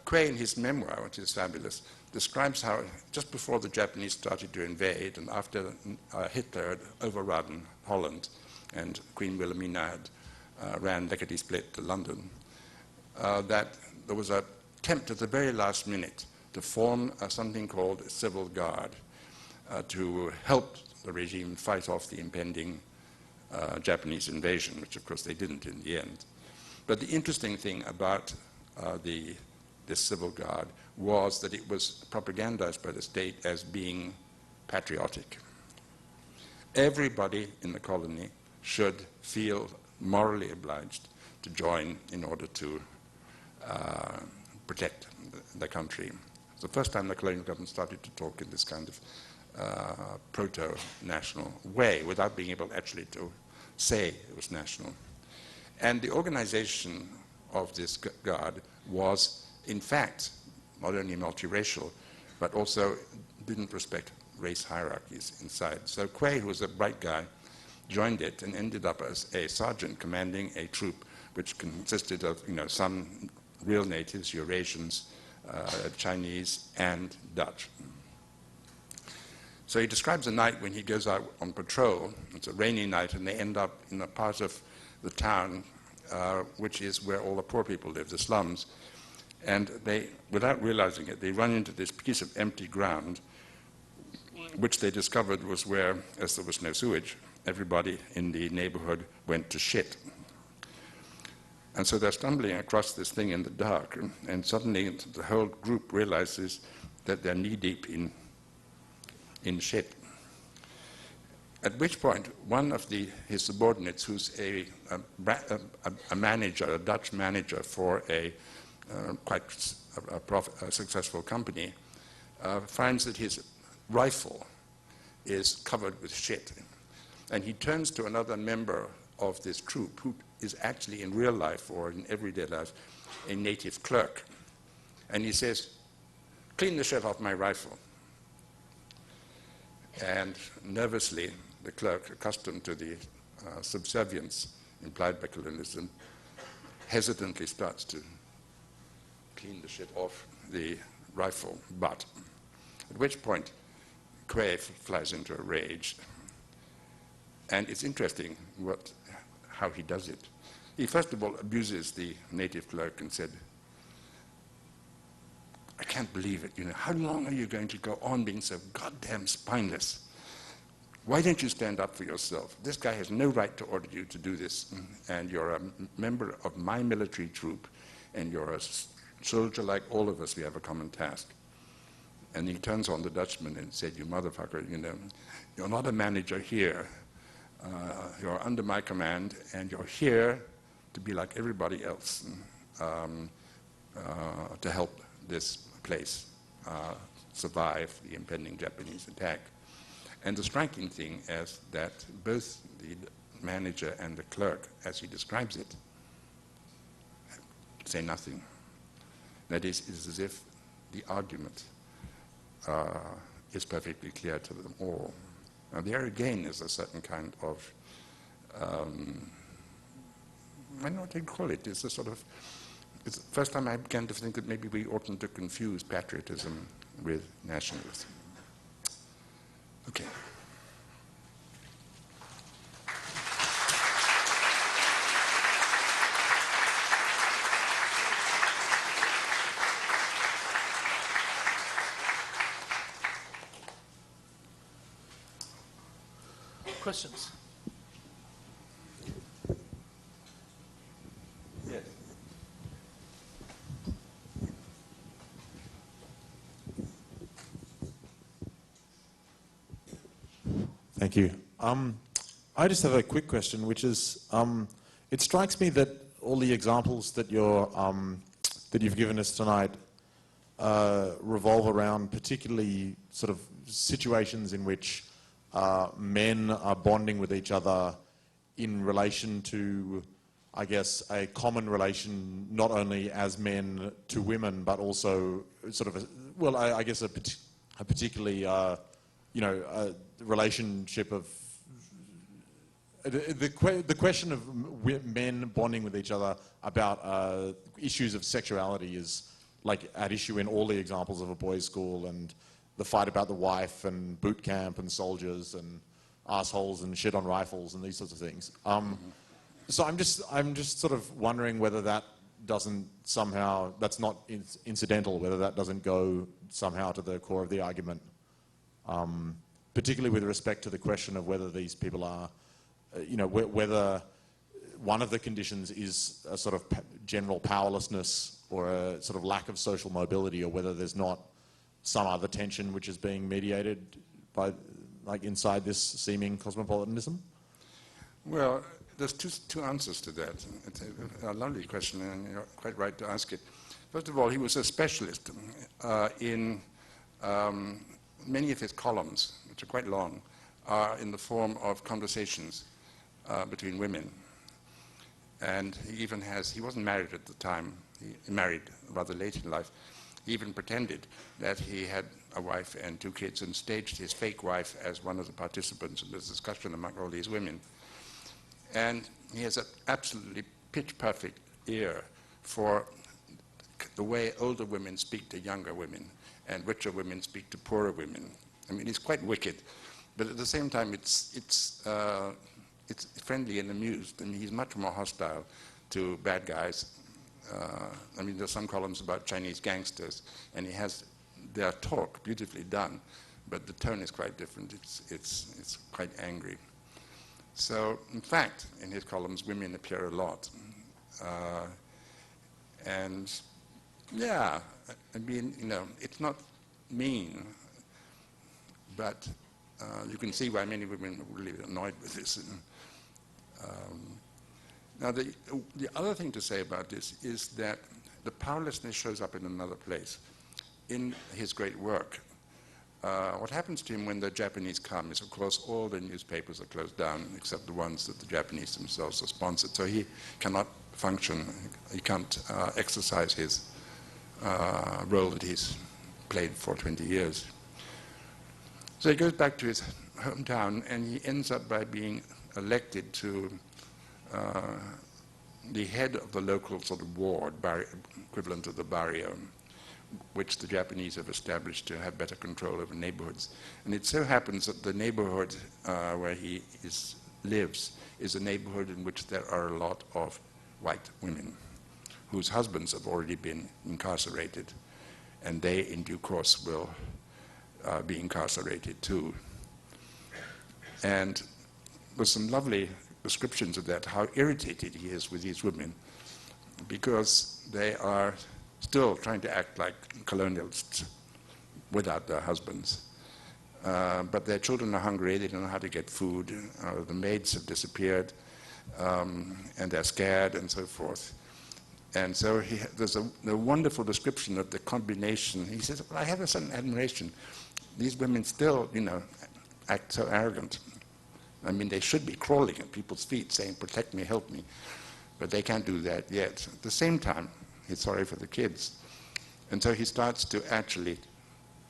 Quay, in his memoir, which is fabulous, describes how just before the Japanese started to invade and after Hitler had overrun Holland and Queen Wilhelmina had ran lickety-split to London, that there was an attempt at the very last minute to form something called a civil guard to help the regime fight off the impending Japanese invasion, which of course they didn't in the end. But the interesting thing about this civil guard was that it was propagandized by the state as being patriotic. Everybody in the colony should feel morally obliged to join in order to protect the country. It's the first time the colonial government started to talk in this kind of proto-national way without being able actually to say it was national. And the organization of this guard was, in fact, not only multiracial, but also didn't respect race hierarchies inside. So Quay, who was a bright guy, joined it and ended up as a sergeant commanding a troop which consisted of, some real natives, Eurasians, Chinese, and Dutch. So he describes a night when he goes out on patrol. It's a rainy night, and they end up in a part of the town which is where all the poor people live, the slums. And they, without realizing it, they run into this piece of empty ground, which they discovered was where, as there was no sewage, everybody in the neighborhood went to shit. And so they're stumbling across this thing in the dark, and suddenly the whole group realizes that they're knee-deep in shit. At which point, one of his subordinates, who's a manager, a Dutch manager for a quite successful company, finds that his rifle is covered with shit. And he turns to another member of this troop, who is actually in real life or in everyday life a native clerk. And he says, "Clean the shit off my rifle." And nervously, the clerk, accustomed to the subservience implied by colonialism, hesitantly starts to clean the shit off the rifle butt, at which point Quays flies into a rage. And it's interesting how he does it. He first of all abuses the native clerk and said, I can't believe it, how long are you going to go on being so goddamn spineless? Why don't you stand up for yourself? This guy has no right to order you to do this, and you're a member of my military troop, and you're a soldier like all of us, we have a common task. And he turns on the Dutchman and said, you motherfucker, you're not a manager here. You're under my command, and you're here to be like everybody else, to help this place survive the impending Japanese attack. And the striking thing is that both the manager and the clerk, as he describes it, say nothing. That is, it's as if the argument is perfectly clear to them all. Now there again is a certain kind of, I don't know what you'd call it, it's a sort of, it's the first time I began to think that maybe we oughtn't to confuse patriotism with nationalism. Okay. Questions? Yes. Thank you. I just have a quick question, which is, it strikes me that all the examples that you've given us tonight revolve around particularly sort of situations in which men are bonding with each other in relation to, I guess, a common relation, not only as men to women, but also sort of, I guess a particularly, a relationship of, the question of men bonding with each other about issues of sexuality is like at issue in all the examples of a boys' school, and the fight about the wife and boot camp and soldiers and assholes and shit on rifles and these sorts of things. So I'm just sort of wondering whether that doesn't somehow, that's not incidental, whether that doesn't go somehow to the core of the argument, particularly with respect to the question of whether these people are, whether one of the conditions is a sort of general powerlessness or a sort of lack of social mobility, or whether there's not some other tension which is being mediated by, like, inside this seeming cosmopolitanism? Well, there's two answers to that. It's a lovely question, and you're quite right to ask it. First of all, he was a specialist in many of his columns, which are quite long, are in the form of conversations between women. And he even he wasn't married at the time, he married rather late in life. He even pretended that he had a wife and 2 kids and staged his fake wife as one of the participants in this discussion among all these women. And he has an absolutely pitch-perfect ear for the way older women speak to younger women and richer women speak to poorer women. I mean, he's quite wicked, but at the same time, it's friendly and amused. I mean, he's much more hostile to bad guys. I mean, there's some columns about Chinese gangsters, and he has their talk beautifully done, but the tone is quite different. It's quite angry. So, in fact, in his columns, women appear a lot. And, yeah, I mean, it's not mean, but you can see why many women are really annoyed with this. Now, the other thing to say about this is that the powerlessness shows up in another place. In his great work, what happens to him when the Japanese come is, of course, all the newspapers are closed down except the ones that the Japanese themselves are sponsored. So he cannot function, he can't exercise his role that he's played for 20 years. So he goes back to his hometown, and he ends up by being elected to the head of the local sort of ward, equivalent of the barrio, which the Japanese have established to have better control over neighborhoods. And it so happens that the neighborhood where he lives is a neighborhood in which there are a lot of white women whose husbands have already been incarcerated, and they in due course will be incarcerated too. And there's some lovely descriptions of that, how irritated he is with these women, because they are still trying to act like colonialists without their husbands. But their children are hungry, they don't know how to get food, the maids have disappeared, and they're scared and so forth. And so there's a wonderful description of the combination. He says, well, I have a certain admiration. These women still, act so arrogant. I mean, they should be crawling at people's feet saying, protect me, help me. But they can't do that yet. At the same time, he's sorry for the kids. And so he starts to actually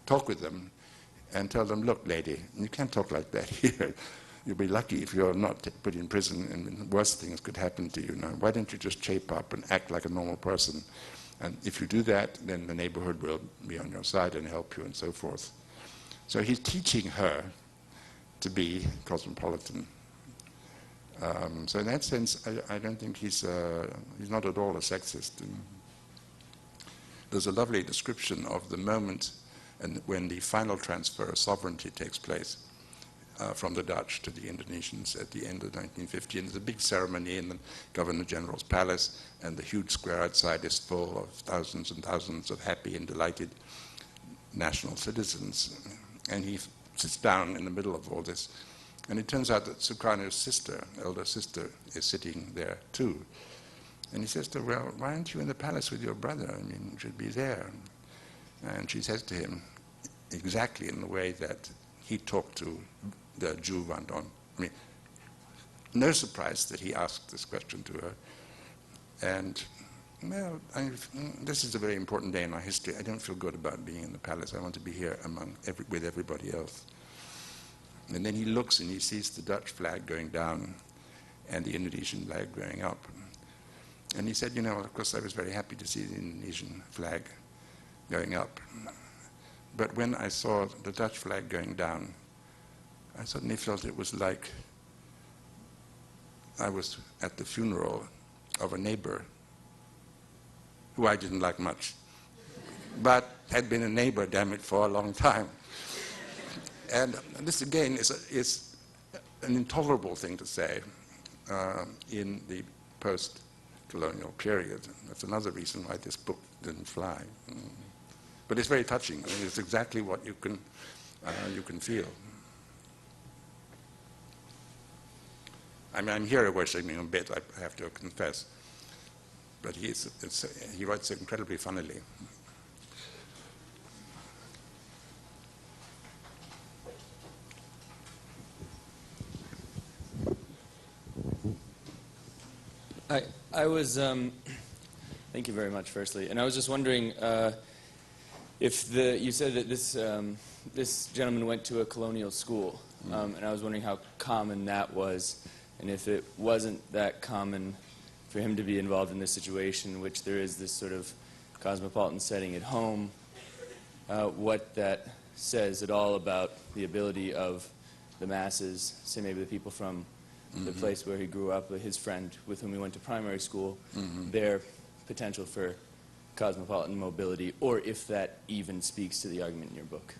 talk with them and tell them, look, lady, you can't talk like that here. You'll be lucky if you're not put in prison, and worse things could happen to you. Now, why don't you just shape up and act like a normal person? And if you do that, then the neighborhood will be on your side and help you and so forth. So he's teaching her to be cosmopolitan. So in that sense, I don't think he's not at all a sexist. And there's a lovely description of the moment when the final transfer of sovereignty takes place from the Dutch to the Indonesians at the end of 1950. And there's a big ceremony in the Governor General's palace, and the huge square outside is full of thousands and thousands of happy and delighted national citizens. And he sits down in the middle of all this. And it turns out that Sukarno's sister, elder sister, is sitting there too. And he says to her, well, why aren't you in the palace with your brother? I mean, you should be there. And she says to him, exactly in the way that he talked to the Jew Vardhan. I mean, no surprise that he asked this question to her. And, well, this is a very important day in our history. I don't feel good about being in the palace. I want to be here with everybody else. And then he looks and he sees the Dutch flag going down and the Indonesian flag going up. And he said, of course I was very happy to see the Indonesian flag going up. But when I saw the Dutch flag going down, I suddenly felt it was like I was at the funeral of a neighbor who I didn't like much, but had been a neighbor, damn it, for a long time. And this, again, is an intolerable thing to say in the post-colonial period. That's another reason why this book didn't fly. But it's very touching. I mean, it's exactly what you can feel. I mean, I'm here worshipping him a bit, I have to confess. But he writes incredibly funnily. I was, thank you very much, firstly. And I was just wondering if you said that this gentleman went to a colonial school, and I was wondering how common that was, and if it wasn't that common for him to be involved in this situation, in which there is this sort of cosmopolitan setting at home, what that says at all about the ability of the masses, say maybe the people from the place where he grew up, his friend with whom he went to primary school, their potential for cosmopolitan mobility, or if that even speaks to the argument in your book.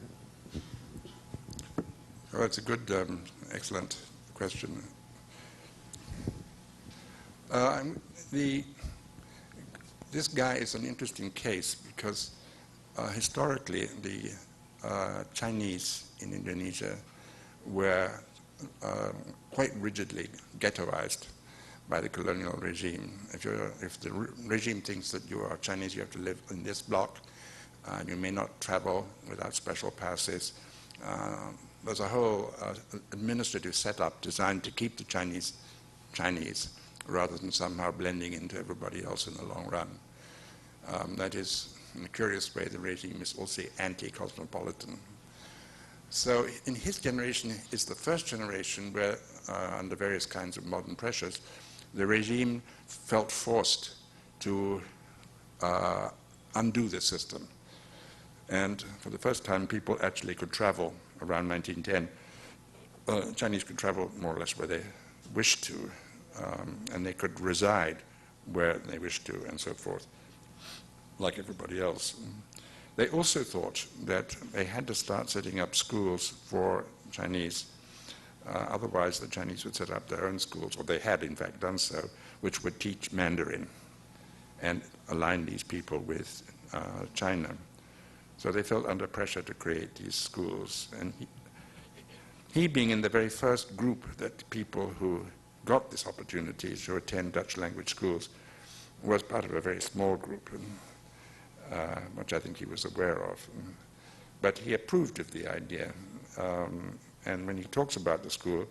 Oh, it's a good, excellent question. This guy is an interesting case because historically the Chinese in Indonesia were quite rigidly ghettoized by the colonial regime. If the regime thinks that you are Chinese, you have to live in this block, you may not travel without special passes. There's a whole administrative setup designed to keep the Chinese rather than somehow blending into everybody else in the long run. That is, in a curious way, the regime is also anti-cosmopolitan. So in his generation, it's the first generation where, under various kinds of modern pressures, the regime felt forced to undo the system. And for the first time, people actually could travel around 1910. Chinese could travel more or less where they wished to, and they could reside where they wished to, and so forth, like everybody else. They also thought that they had to start setting up schools for Chinese. Otherwise, the Chinese would set up their own schools, or they had in fact done so, which would teach Mandarin and align these people with China. So they felt under pressure to create these schools. And he being in the very first group that people who got this opportunity to attend Dutch language schools was part of a very small group, which I think he was aware of. But he approved of the idea. And when he talks about the school,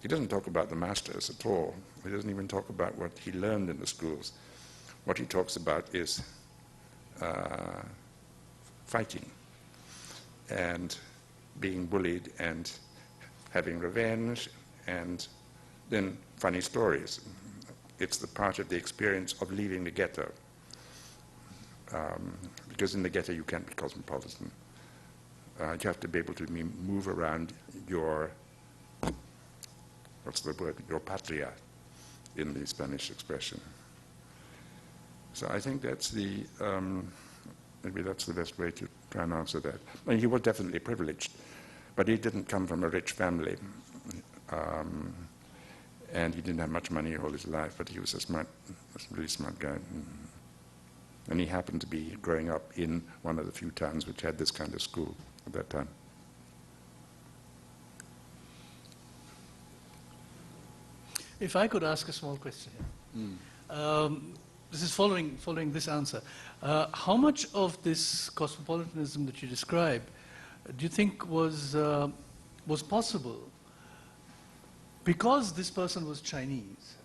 he doesn't talk about the masters at all. He doesn't even talk about what he learned in the schools. What he talks about is fighting and being bullied and having revenge and then funny stories. It's the part of the experience of leaving the ghetto. Because in the ghetto you can't be cosmopolitan. You have to be able to move around your, what's the word, your patria in the Spanish expression. So I think that's the, maybe that's the best way to try and answer that. I mean, he was definitely privileged, but he didn't come from a rich family. And he didn't have much money all his life, but he was a really smart guy. And he happened to be growing up in one of the few towns which had this kind of school at that time. If I could ask a small question here. This is following this answer. How much of this cosmopolitanism that you describe do you think was possible because this person was Chinese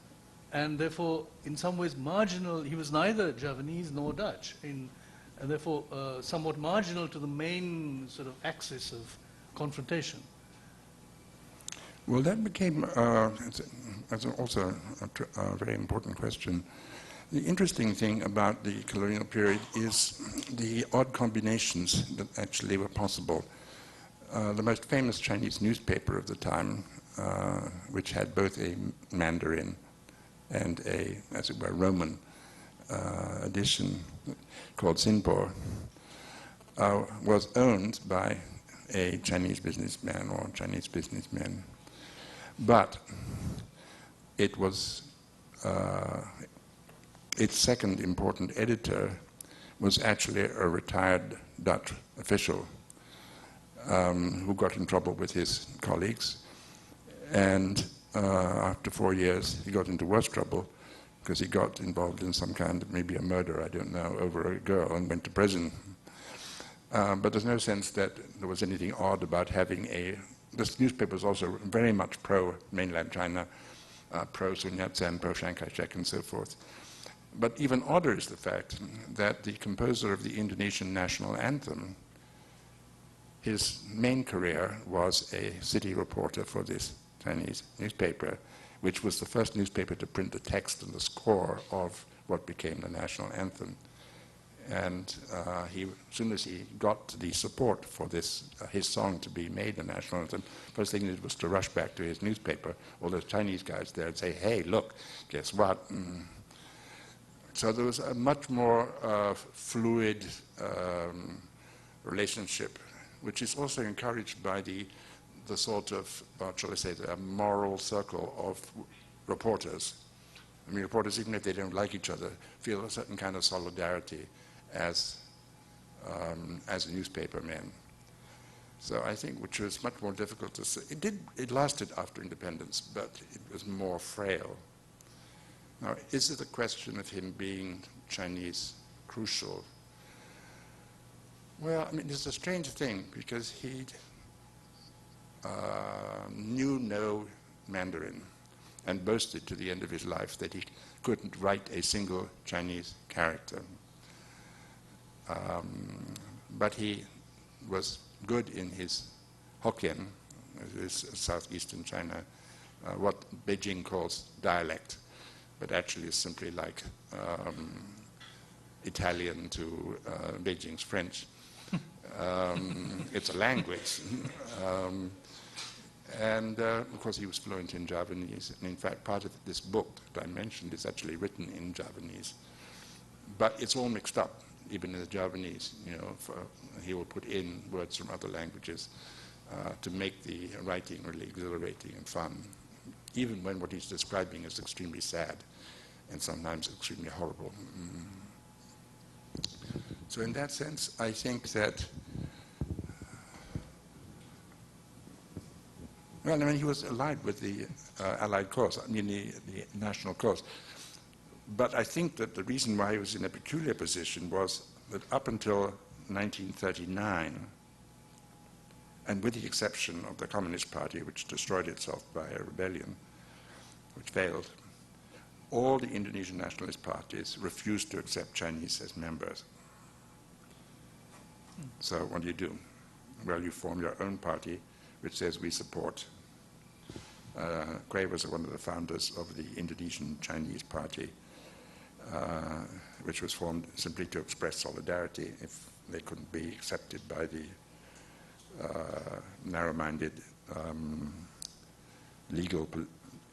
and therefore in some ways marginal? He was neither Javanese nor Dutch, and therefore somewhat marginal to the main sort of axis of confrontation. Well, that became also a very important question. The interesting thing about the colonial period is the odd combinations that actually were possible. The most famous Chinese newspaper of the time, which had both a Mandarin and a, as it were, Roman edition called Sinpo, was owned by a Chinese businessman or Chinese businessmen. But it was, its second important editor was actually a retired Dutch official who got in trouble with his colleagues. And after 4 years, he got into worse trouble because he got involved in some kind of, maybe a murder, I don't know, over a girl and went to prison. But there's no sense that there was anything odd about having a... This newspaper was also very much pro-mainland China, pro-Sun Yat-sen, pro-Chiang Kai-shek, and so forth. But even odder is the fact that the composer of the Indonesian national anthem, his main career was a city reporter for this Chinese newspaper, which was the first newspaper to print the text and the score of what became the national anthem. And as soon as he got the support for this, his song to be made the national anthem, first thing he did was to rush back to his newspaper, all those Chinese guys there, and say, hey, look, guess what? So there was a much more fluid relationship, which is also encouraged by the sort of, shall I say, the moral circle of reporters. I mean, reporters, even if they don't like each other, feel a certain kind of solidarity as newspaper men. So I think, which was much more difficult to say. It lasted after independence, but it was more frail. Now, is it a question of him being Chinese crucial? Well, I mean, it's a strange thing because he knew no Mandarin and boasted to the end of his life that he couldn't write a single Chinese character. But he was good in his Hokkien, his southeastern China, what Beijing calls dialect. but actually is simply like Italian to Beijing's French. It's a language. And of course he was fluent in Javanese, and in fact part of this book that I mentioned is actually written in Javanese. But it's all mixed up, even in the Javanese, you know, he will put in words from other languages to make the writing really exhilarating and fun, even when what he's describing is extremely sad and sometimes extremely horrible. So in that sense, I think that, well, I mean, he was allied with the Allied cause, I mean, the national cause. But I think that the reason why he was in a peculiar position was that up until 1939, and with the exception of the Communist Party, which destroyed itself by a rebellion, which failed, all the Indonesian nationalist parties refused to accept Chinese as members. So what do? Well, you form your own party, which says we support. Quays was one of the founders of the Indonesian Chinese Party, which was formed simply to express solidarity if they couldn't be accepted by the narrow-minded legal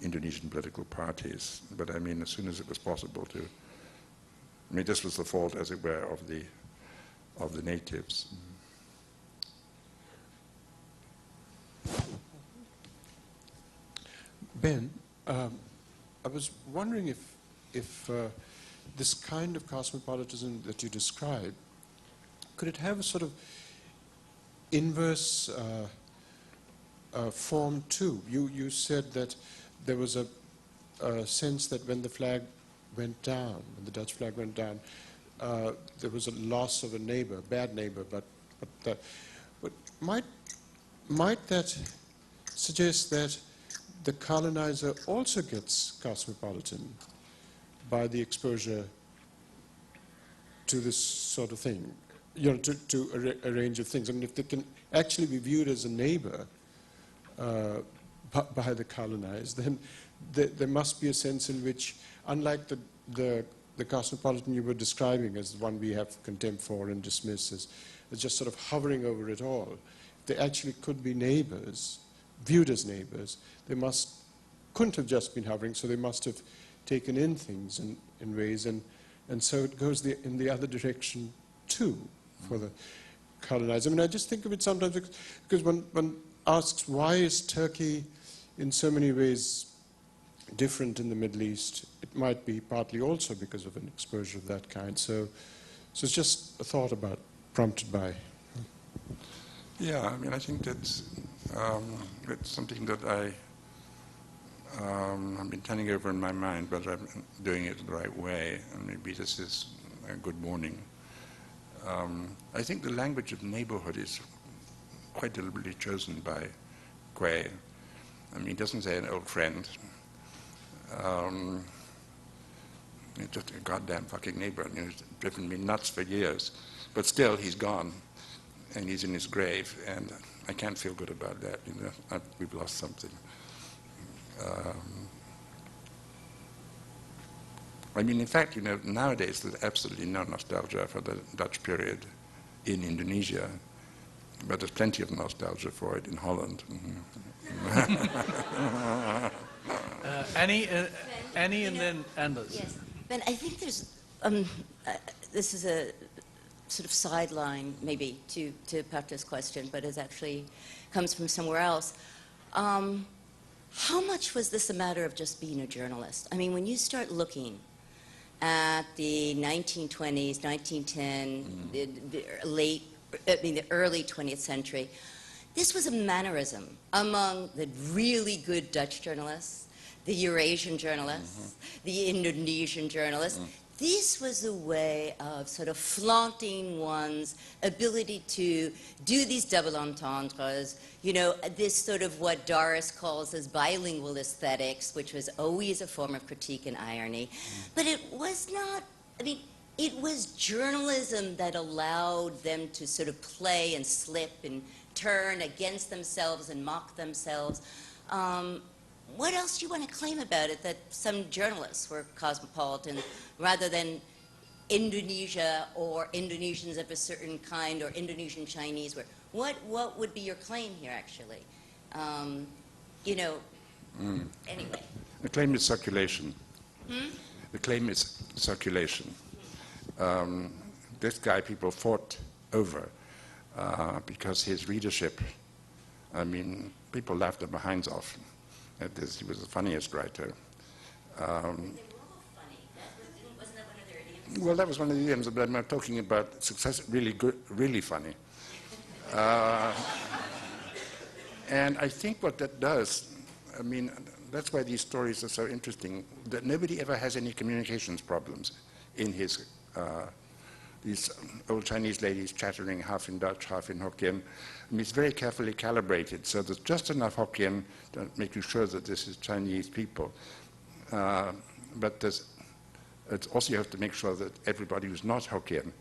Indonesian political parties. But I mean, as soon as it was possible to, I mean, this was the fault, as it were, of the natives. Ben, I was wondering if this kind of cosmopolitanism that you describe, could it have a sort of inverse form too? You said that there was a sense that when the flag went down, when the Dutch flag went down, there was a loss of a neighbor, bad neighbor, but might that suggest that the colonizer also gets cosmopolitan by the exposure to this sort of thing, you know, to a range of things? I mean, if they can actually be viewed as a neighbor by the colonized, then there must be a sense in which, unlike the cosmopolitan you were describing as the one we have contempt for and dismiss as just sort of hovering over it all, they actually could be neighbors, viewed as neighbors. They couldn't have just been hovering, so they must have taken in things in ways, and so it goes in the other direction too for the colonized. I mean, I just think of it sometimes because one asks, why is Turkey in so many ways different in the Middle East? It might be partly also because of an exposure of that kind. So it's just a thought prompted by. Yeah, I mean, I think that's it's something that I've been turning over in my mind, but I'm doing it the right way, and maybe this is a good morning. I think the language of neighborhood is quite deliberately chosen by Quays. I mean, he doesn't say an old friend. He's just a goddamn fucking neighbor. You know, he's driven me nuts for years. But still, he's gone, and he's in his grave, and I can't feel good about that. You know, we've lost something. I mean, in fact, you know, nowadays there's absolutely no nostalgia for the Dutch period in Indonesia, but there's plenty of nostalgia for it in Holland. Annie, and then Anders. Yes, Ben, I think there's, this is a sort of sideline maybe to Petra's question, but it actually comes from somewhere else. How much was this a matter of just being a journalist? I mean, when you start looking at the 1920s, 1910, the early 20th century, this was a mannerism among the really good Dutch journalists, the Eurasian journalists, the Indonesian journalists. This was a way of sort of flaunting one's ability to do these double entendres, you know, this sort of what Doris calls as bilingual aesthetics, which was always a form of critique and irony. But it was not, I mean, it was journalism that allowed them to sort of play and slip and turn against themselves and mock themselves. what else do you want to claim about it that some journalists were cosmopolitan rather than Indonesia or Indonesians of a certain kind or Indonesian Chinese? What would be your claim here, actually? Anyway. The claim is circulation. The claim is circulation. This guy people fought over because his readership, I mean, people laughed their behinds off at this. He was the funniest writer. They were all funny. Wasn't that one of their idioms? Well, that was one of the idioms, but I'm not talking about success, really good, really funny. And I think what that does, I mean, that's why these stories are so interesting, that nobody ever has any communications problems in his, these old Chinese ladies chattering half in Dutch, half in Hokkien. I mean, it's very carefully calibrated, so there's just enough Hokkien to make you sure that this is Chinese people. But it's also you have to make sure that everybody who's not Hokkien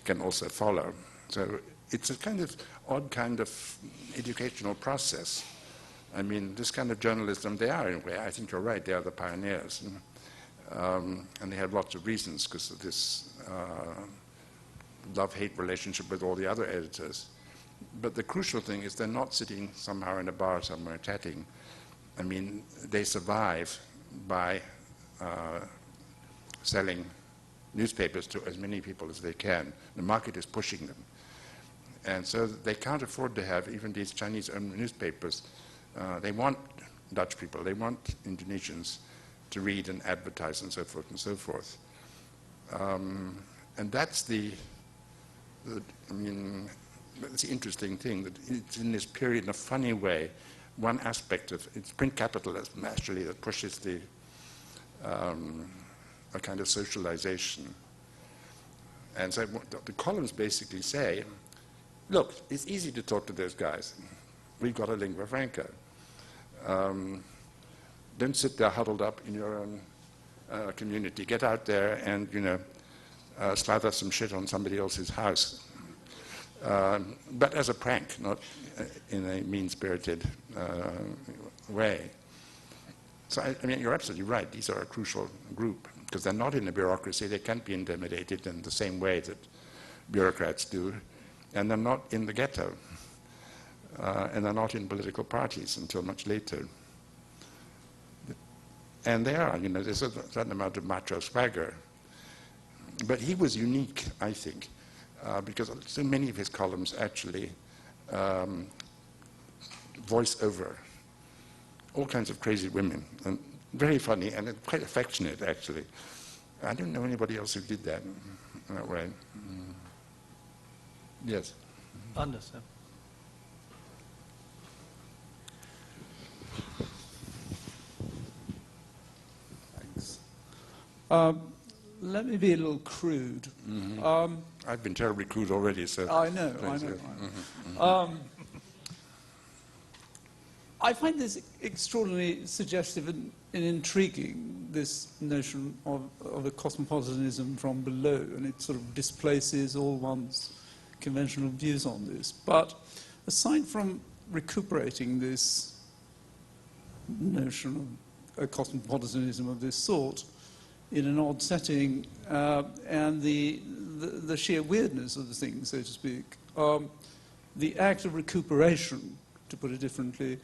can also follow. So it's a kind of odd kind of educational process. I mean, this kind of journalism, they are in a way, I think you're right, they are the pioneers. And they have lots of reasons because of this love-hate relationship with all the other editors. But the crucial thing is they're not sitting somehow in a bar somewhere chatting. I mean, they survive by selling newspapers to as many people as they can. The market is pushing them. And so they can't afford to have even these Chinese-owned newspapers. They want Dutch people, they want Indonesians to read and advertise and so forth and so forth. And that's the interesting thing, that it's in this period in a funny way, one aspect of it's print capitalism actually that pushes a kind of socialization. And so what the columns basically say, look, it's easy to talk to those guys. We've got a lingua franca. Don't sit there huddled up in your own community. Get out there and, slather some shit on somebody else's house. But as a prank, not in a mean-spirited way. So, I mean, you're absolutely right. These are a crucial group because they're not in a bureaucracy. They can't be intimidated in the same way that bureaucrats do. And they're not in the ghetto. And they're not in political parties until much later. And they are, there's a certain amount of macho swagger. But he was unique, I think, because so many of his columns actually voice over all kinds of crazy women. And very funny and quite affectionate, actually. I don't know anybody else who did that in that way. Yes. Anderson. Thanks. Let me be a little crude. Mm-hmm. I've been terribly crude already, so... I know. I find this extraordinarily suggestive and intriguing, this notion of a cosmopolitanism from below, and it sort of displaces all one's conventional views on this. But aside from recuperating this notion of a cosmopolitanism of this sort in an odd setting, and the sheer weirdness of the thing, so to speak, the act of recuperation, to put it differently,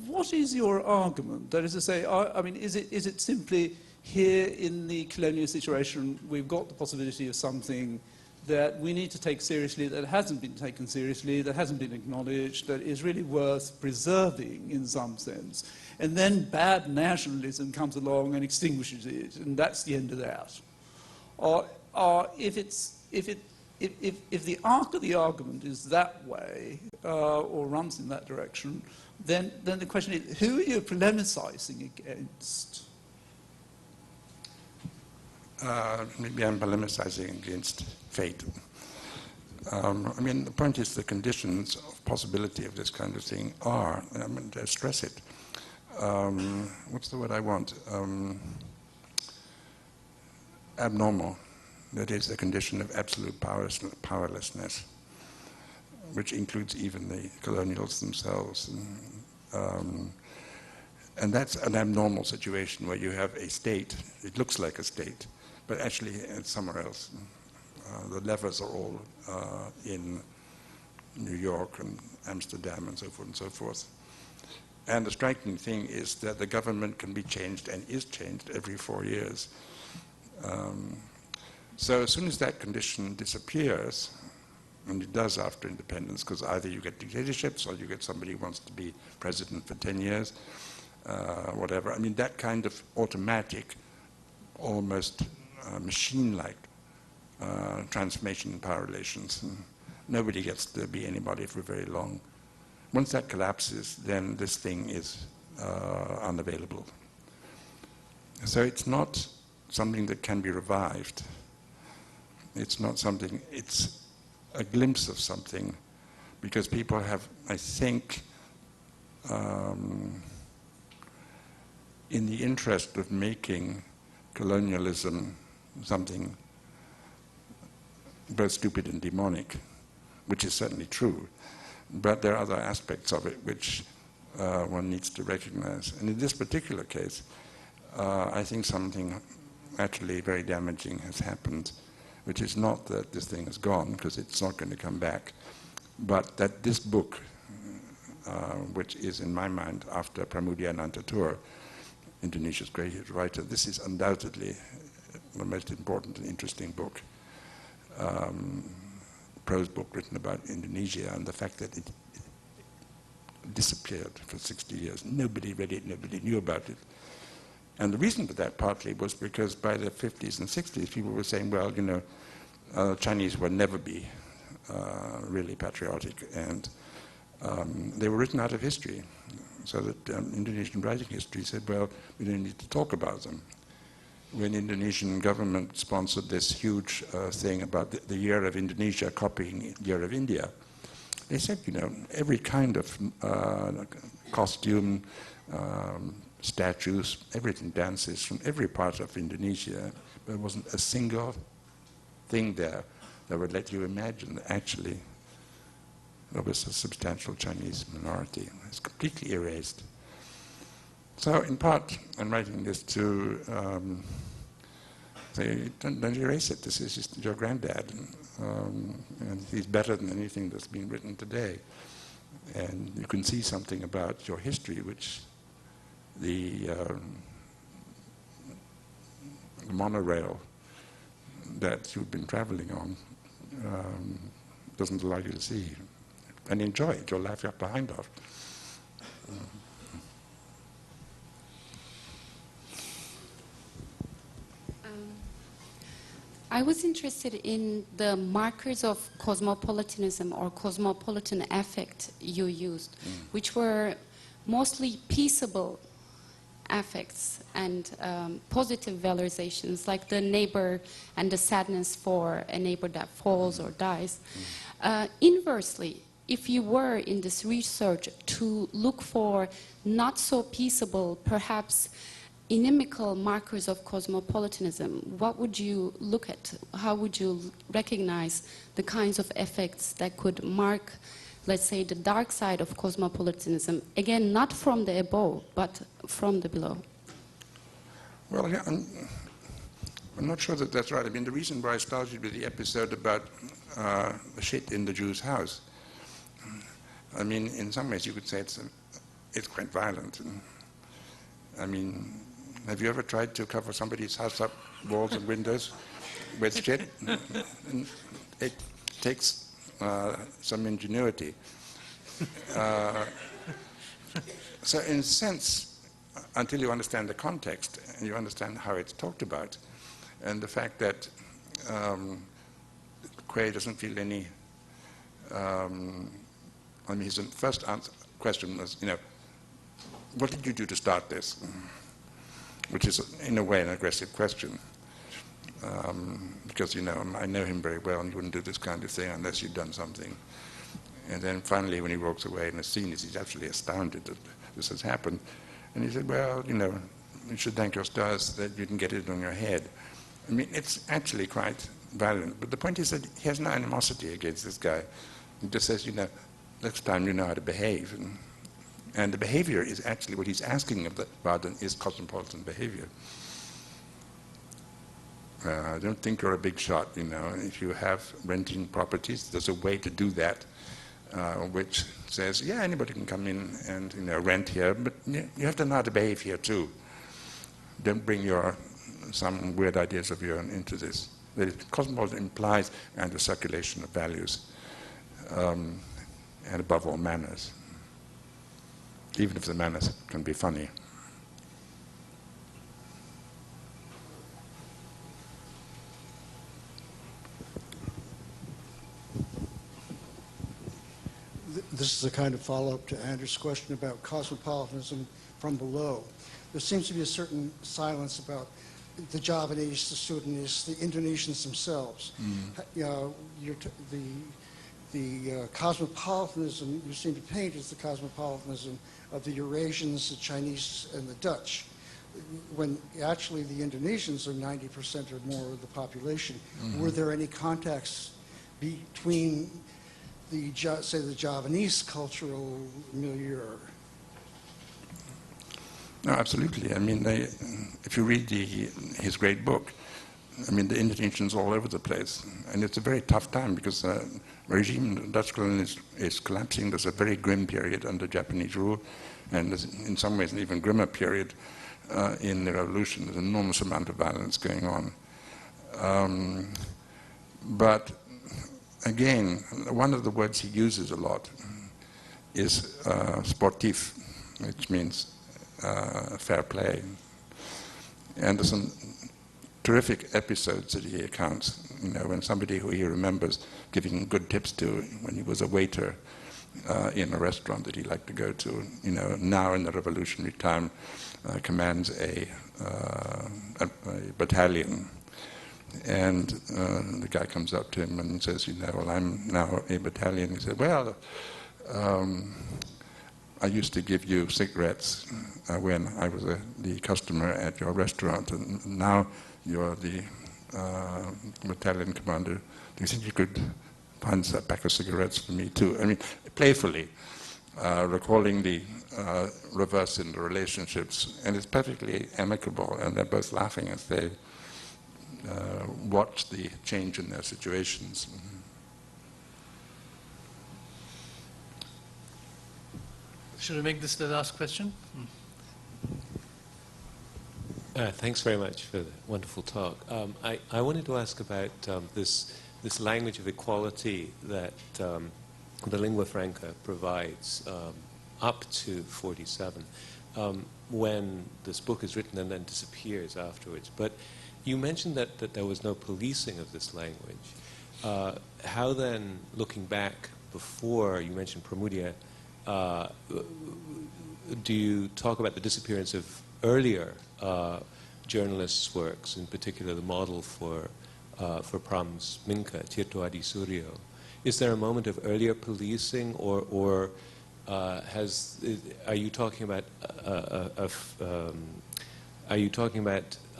what is your argument? That is to say, I mean, is it simply here in the colonial situation we've got the possibility of something that we need to take seriously, that hasn't been taken seriously, that hasn't been acknowledged, that is really worth preserving in some sense, and then bad nationalism comes along and extinguishes it, and that's the end of that? Or if the arc of the argument is that way, or runs in that direction, then the question is, who are you polemicizing against? Maybe I'm polemicizing against fate. I mean, the point is the conditions of possibility of this kind of thing are, and I'm going to stress it, what's the word I want? Abnormal. That is the condition of absolute powerlessness, which includes even the colonials themselves. And that's an abnormal situation where you have a state, it looks like a state, but actually it's somewhere else. The levers are all in New York and Amsterdam and so forth and so forth. And the striking thing is that the government can be changed and is changed every 4 years. So as soon as that condition disappears, and it does after independence, because either you get dictatorships or you get somebody who wants to be president for 10 years, whatever. I mean, that kind of automatic, almost machine-like transformation in power relations. And nobody gets to be anybody for very long. Once that collapses, then this thing is unavailable. So it's not something that can be revived. It's not something, it's a glimpse of something, because people have, I think, in the interest of making colonialism something both stupid and demonic, which is certainly true, but there are other aspects of it which one needs to recognize. And in this particular case, I think something actually very damaging has happened, which is not that this thing is gone, because it's not going to come back, but that this book, which is in my mind, after Pramudia Nantatur, Indonesia's greatest writer, this is undoubtedly the most important and interesting book, prose book written about Indonesia, and the fact that it disappeared for 60 years. Nobody read it, nobody knew about it. And the reason for that partly was because by the 50s and 60s, people were saying, well, you know, Chinese will never be really patriotic, and they were written out of history. So that Indonesian writing history said, well, we don't need to talk about them. When the Indonesian government sponsored this huge thing about the year of Indonesia copying the year of India, they said, you know, every kind of costume, statues, everything, dances from every part of Indonesia. There wasn't a single thing there that would let you imagine that actually there was a substantial Chinese minority. It's completely erased. So in part, I'm writing this to say, don't erase it. This is just your granddad. And he's better than anything that's been written today. And you can see something about your history, which the monorail that you've been traveling on doesn't allow you to see. And enjoy it. You'll laugh your behind off. I was interested in the markers of cosmopolitanism or cosmopolitan affect you used, which were mostly peaceable affects and positive valorizations, like the neighbor and the sadness for a neighbor that falls or dies. Inversely, if you were in this research to look for not so peaceable, perhaps inimical markers of cosmopolitanism, what would you look at? How would you recognize the kinds of effects that could mark, let's say, the dark side of cosmopolitanism? Again, not from the above, but from the below. Well, yeah, I'm not sure that that's right. I mean, the reason why I started with the episode about the shit in the Jew's house, I mean, in some ways you could say it's quite violent. I mean, have you ever tried to cover somebody's house up, walls and windows, with shit? It takes some ingenuity. So in a sense, until you understand the context and you understand how it's talked about, and the fact that Quay doesn't feel any, I mean, his first question was, you know, what did you do to start this? Which is, in a way, an aggressive question. Because, you know, I know him very well, and you wouldn't do this kind of thing unless you'd done something. And then finally, when he walks away in the scene, he's absolutely astounded that this has happened. And he said, well, you know, you should thank your stars that you didn't get it on your head. I mean, it's actually quite violent. But the point is that he has no animosity against this guy. He just says, you know, next time you know how to behave. And And the behavior is actually what he's asking of the Vardhan is cosmopolitan behavior. I don't think you're a big shot, you know. If you have renting properties, there's a way to do that, which says, yeah, anybody can come in and, you know, rent here, but you have to know how to behave here too. Don't bring some weird ideas of your own into this. Cosmopolitan implies and the circulation of values, and above all manners, even if the manners can be funny. This is a kind of follow-up to Andrew's question about cosmopolitanism from below. There seems to be a certain silence about the Javanese, the Sudanese, the Indonesians themselves. You know, the cosmopolitanism you seem to paint is the cosmopolitanism of the Eurasians, the Chinese, and the Dutch, when actually the Indonesians are 90% or more of the population. Were there any contacts between say the Javanese cultural milieu? No, absolutely. I mean, if you read his great book, I mean, the Indonesians all over the place. And it's a very tough time because the regime, Dutch colonialism is collapsing. There's a very grim period under Japanese rule, and there's in some ways an even grimmer period in the revolution. There's an enormous amount of violence going on. But again, one of the words he uses a lot is sportif, which means fair play. And there's some terrific episodes that he recounts, you know, when somebody who he remembers giving good tips to when he was a waiter in a restaurant that he liked to go to, you know, now in the revolutionary time commands a battalion. And the guy comes up to him and says, you know, well, I'm now a battalion. He said, well, I used to give you cigarettes when I was the customer at your restaurant, and now you're the battalion commander. Do you think you could find a pack of cigarettes for me too? I mean, playfully recalling the reverse in the relationships, and it's perfectly amicable, and they're both laughing as they watch the change in their situations. Should I make this the last question? Thanks very much for the wonderful talk. I wanted to ask about this language of equality that the lingua franca provides up to 47, when this book is written and then disappears afterwards. But you mentioned that there was no policing of this language. How then, looking back before, you mentioned Pramudia, do you talk about the disappearance of earlier journalists' works, in particular the model for Pram's Minka, Tirto Adi Suryo? Is there a moment of earlier policing, or are you talking about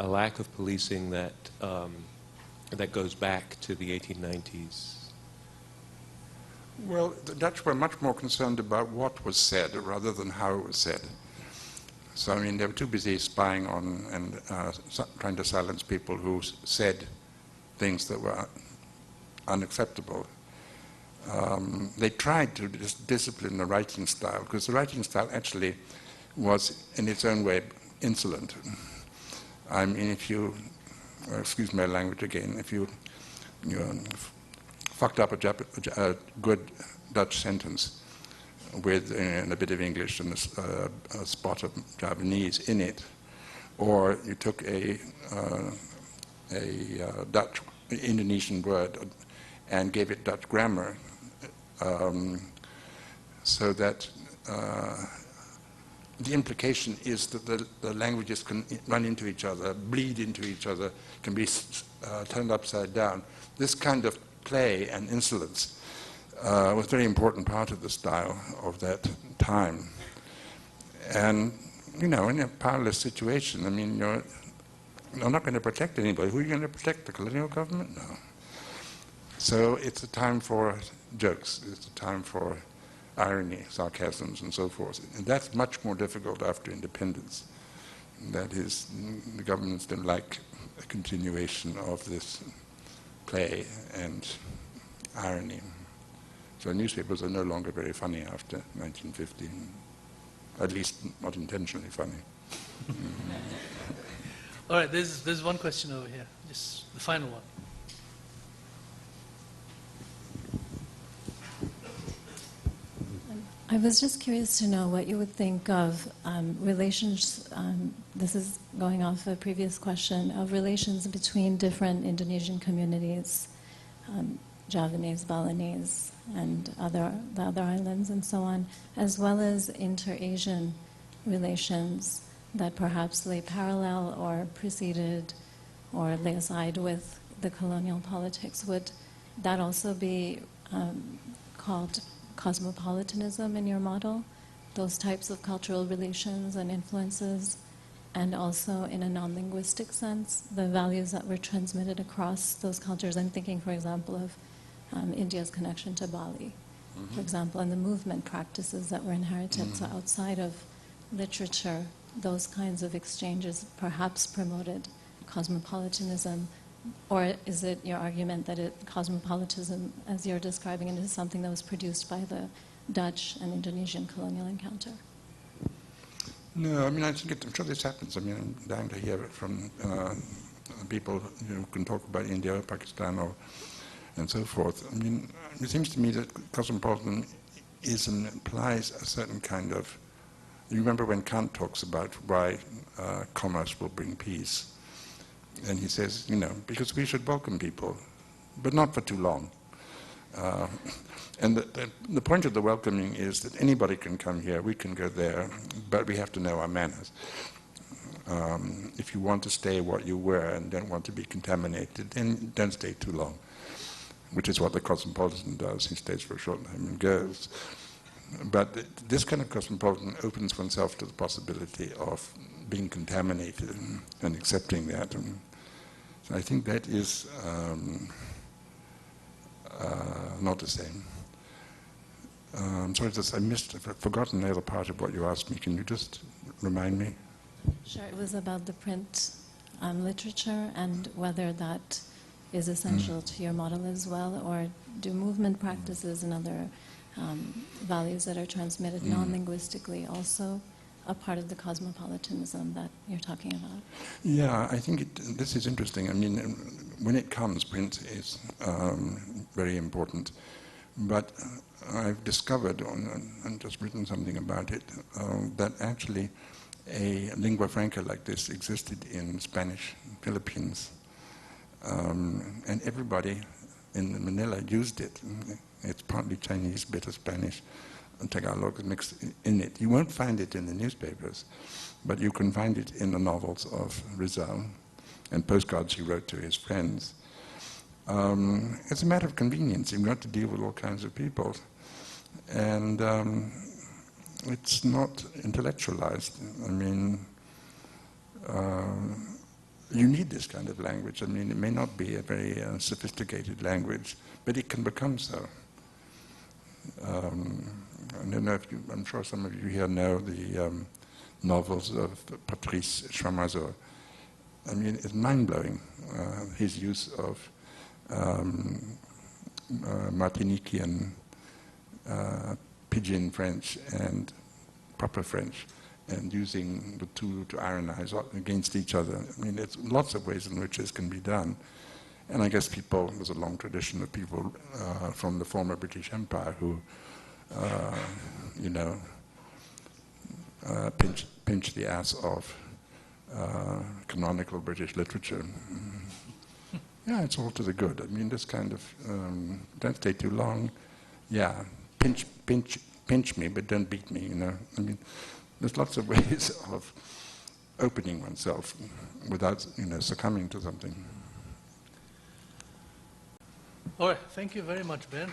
a lack of policing that that goes back to the 1890s? Well, the Dutch were much more concerned about what was said rather than how it was said. So, I mean, they were too busy spying on and trying to silence people who said things that were unacceptable. They tried to discipline the writing style, because the writing style actually was, in its own way, insolent. I mean, if you, excuse my language again, if you fucked up a good Dutch sentence with a bit of English and a spot of Javanese in it, or you took a Dutch Indonesian word and gave it Dutch grammar, so that the implication is that the languages can run into each other, bleed into each other, can be turned upside down. This kind of play and insolence was a very important part of the style of that time. And, you know, in a powerless situation, I mean, you're not going to protect anybody. Who are you going to protect? The colonial government? No. So it's a time for jokes. It's a time for irony, sarcasms, and so forth. And that's much more difficult after independence. That is, the governments don't like a continuation of this play and irony. So newspapers are no longer very funny after 1950, at least not intentionally funny. All right, there's one question over here, just the final one. I was just curious to know what you would think of relations, this is going off a previous question, of relations between different Indonesian communities, Javanese, Balinese, and the other islands and so on, as well as inter-Asian relations that perhaps lay parallel or preceded or lay aside with the colonial politics. Would that also be called cosmopolitanism in your model, those types of cultural relations and influences, and also in a non-linguistic sense, the values that were transmitted across those cultures? I'm thinking, for example, of India's connection to Bali, for example, and the movement practices that were inherited. So outside of literature, those kinds of exchanges perhaps promoted cosmopolitanism. Or is it your argument that cosmopolitanism, as you're describing it, is something that was produced by the Dutch and Indonesian colonial encounter? No, I mean, I'm sure this happens. I mean, I'm dying to hear it from people who can talk about India or Pakistan and so forth. I mean, it seems to me that cosmopolitanism implies a certain kind of... You remember when Kant talks about why commerce will bring peace? And he says, because we should welcome people, but not for too long. And the point of the welcoming is that anybody can come here, we can go there, but we have to know our manners. If you want to stay what you were and don't want to be contaminated, then don't stay too long, which is what the cosmopolitan does. He stays for a short time and goes. But this kind of cosmopolitan opens oneself to the possibility of being contaminated and accepting that. And so I think that is not the same. Sorry, I've forgotten the other part of what you asked me. Can you just remind me? Sure, it was about the print literature and whether that is essential to your model as well, or do movement practices and other values that are transmitted non-linguistically also a part of the cosmopolitanism that you're talking about? Yeah, I think this is interesting. I mean, when it comes, print is very important. But I've discovered, and just written something about it, that actually a lingua franca like this existed in Spanish Philippines. And everybody in Manila used it. It's partly Chinese, bit of Spanish, and Tagalog mixed in it. You won't find it in the newspapers, but you can find it in the novels of Rizal and postcards he wrote to his friends. It's a matter of convenience. You've got to deal with all kinds of people. And it's not intellectualized. I mean, you need this kind of language. I mean, it may not be a very sophisticated language, but it can become so. I don't know if you, I'm sure some of you here know the novels of Patrice Chamoiseau. I mean, it's mind-blowing, his use of Martiniquean pidgin French and proper French, and using the two to ironize against each other. I mean, there's lots of ways in which this can be done. And I guess there's a long tradition of people from the former British Empire who, pinch the ass of canonical British literature. Yeah, it's all to the good. I mean, this kind of, don't stay too long. Yeah, pinch me, but don't beat me, I mean, there's lots of ways of opening oneself without, succumbing to something. All right, thank you very much, Ben.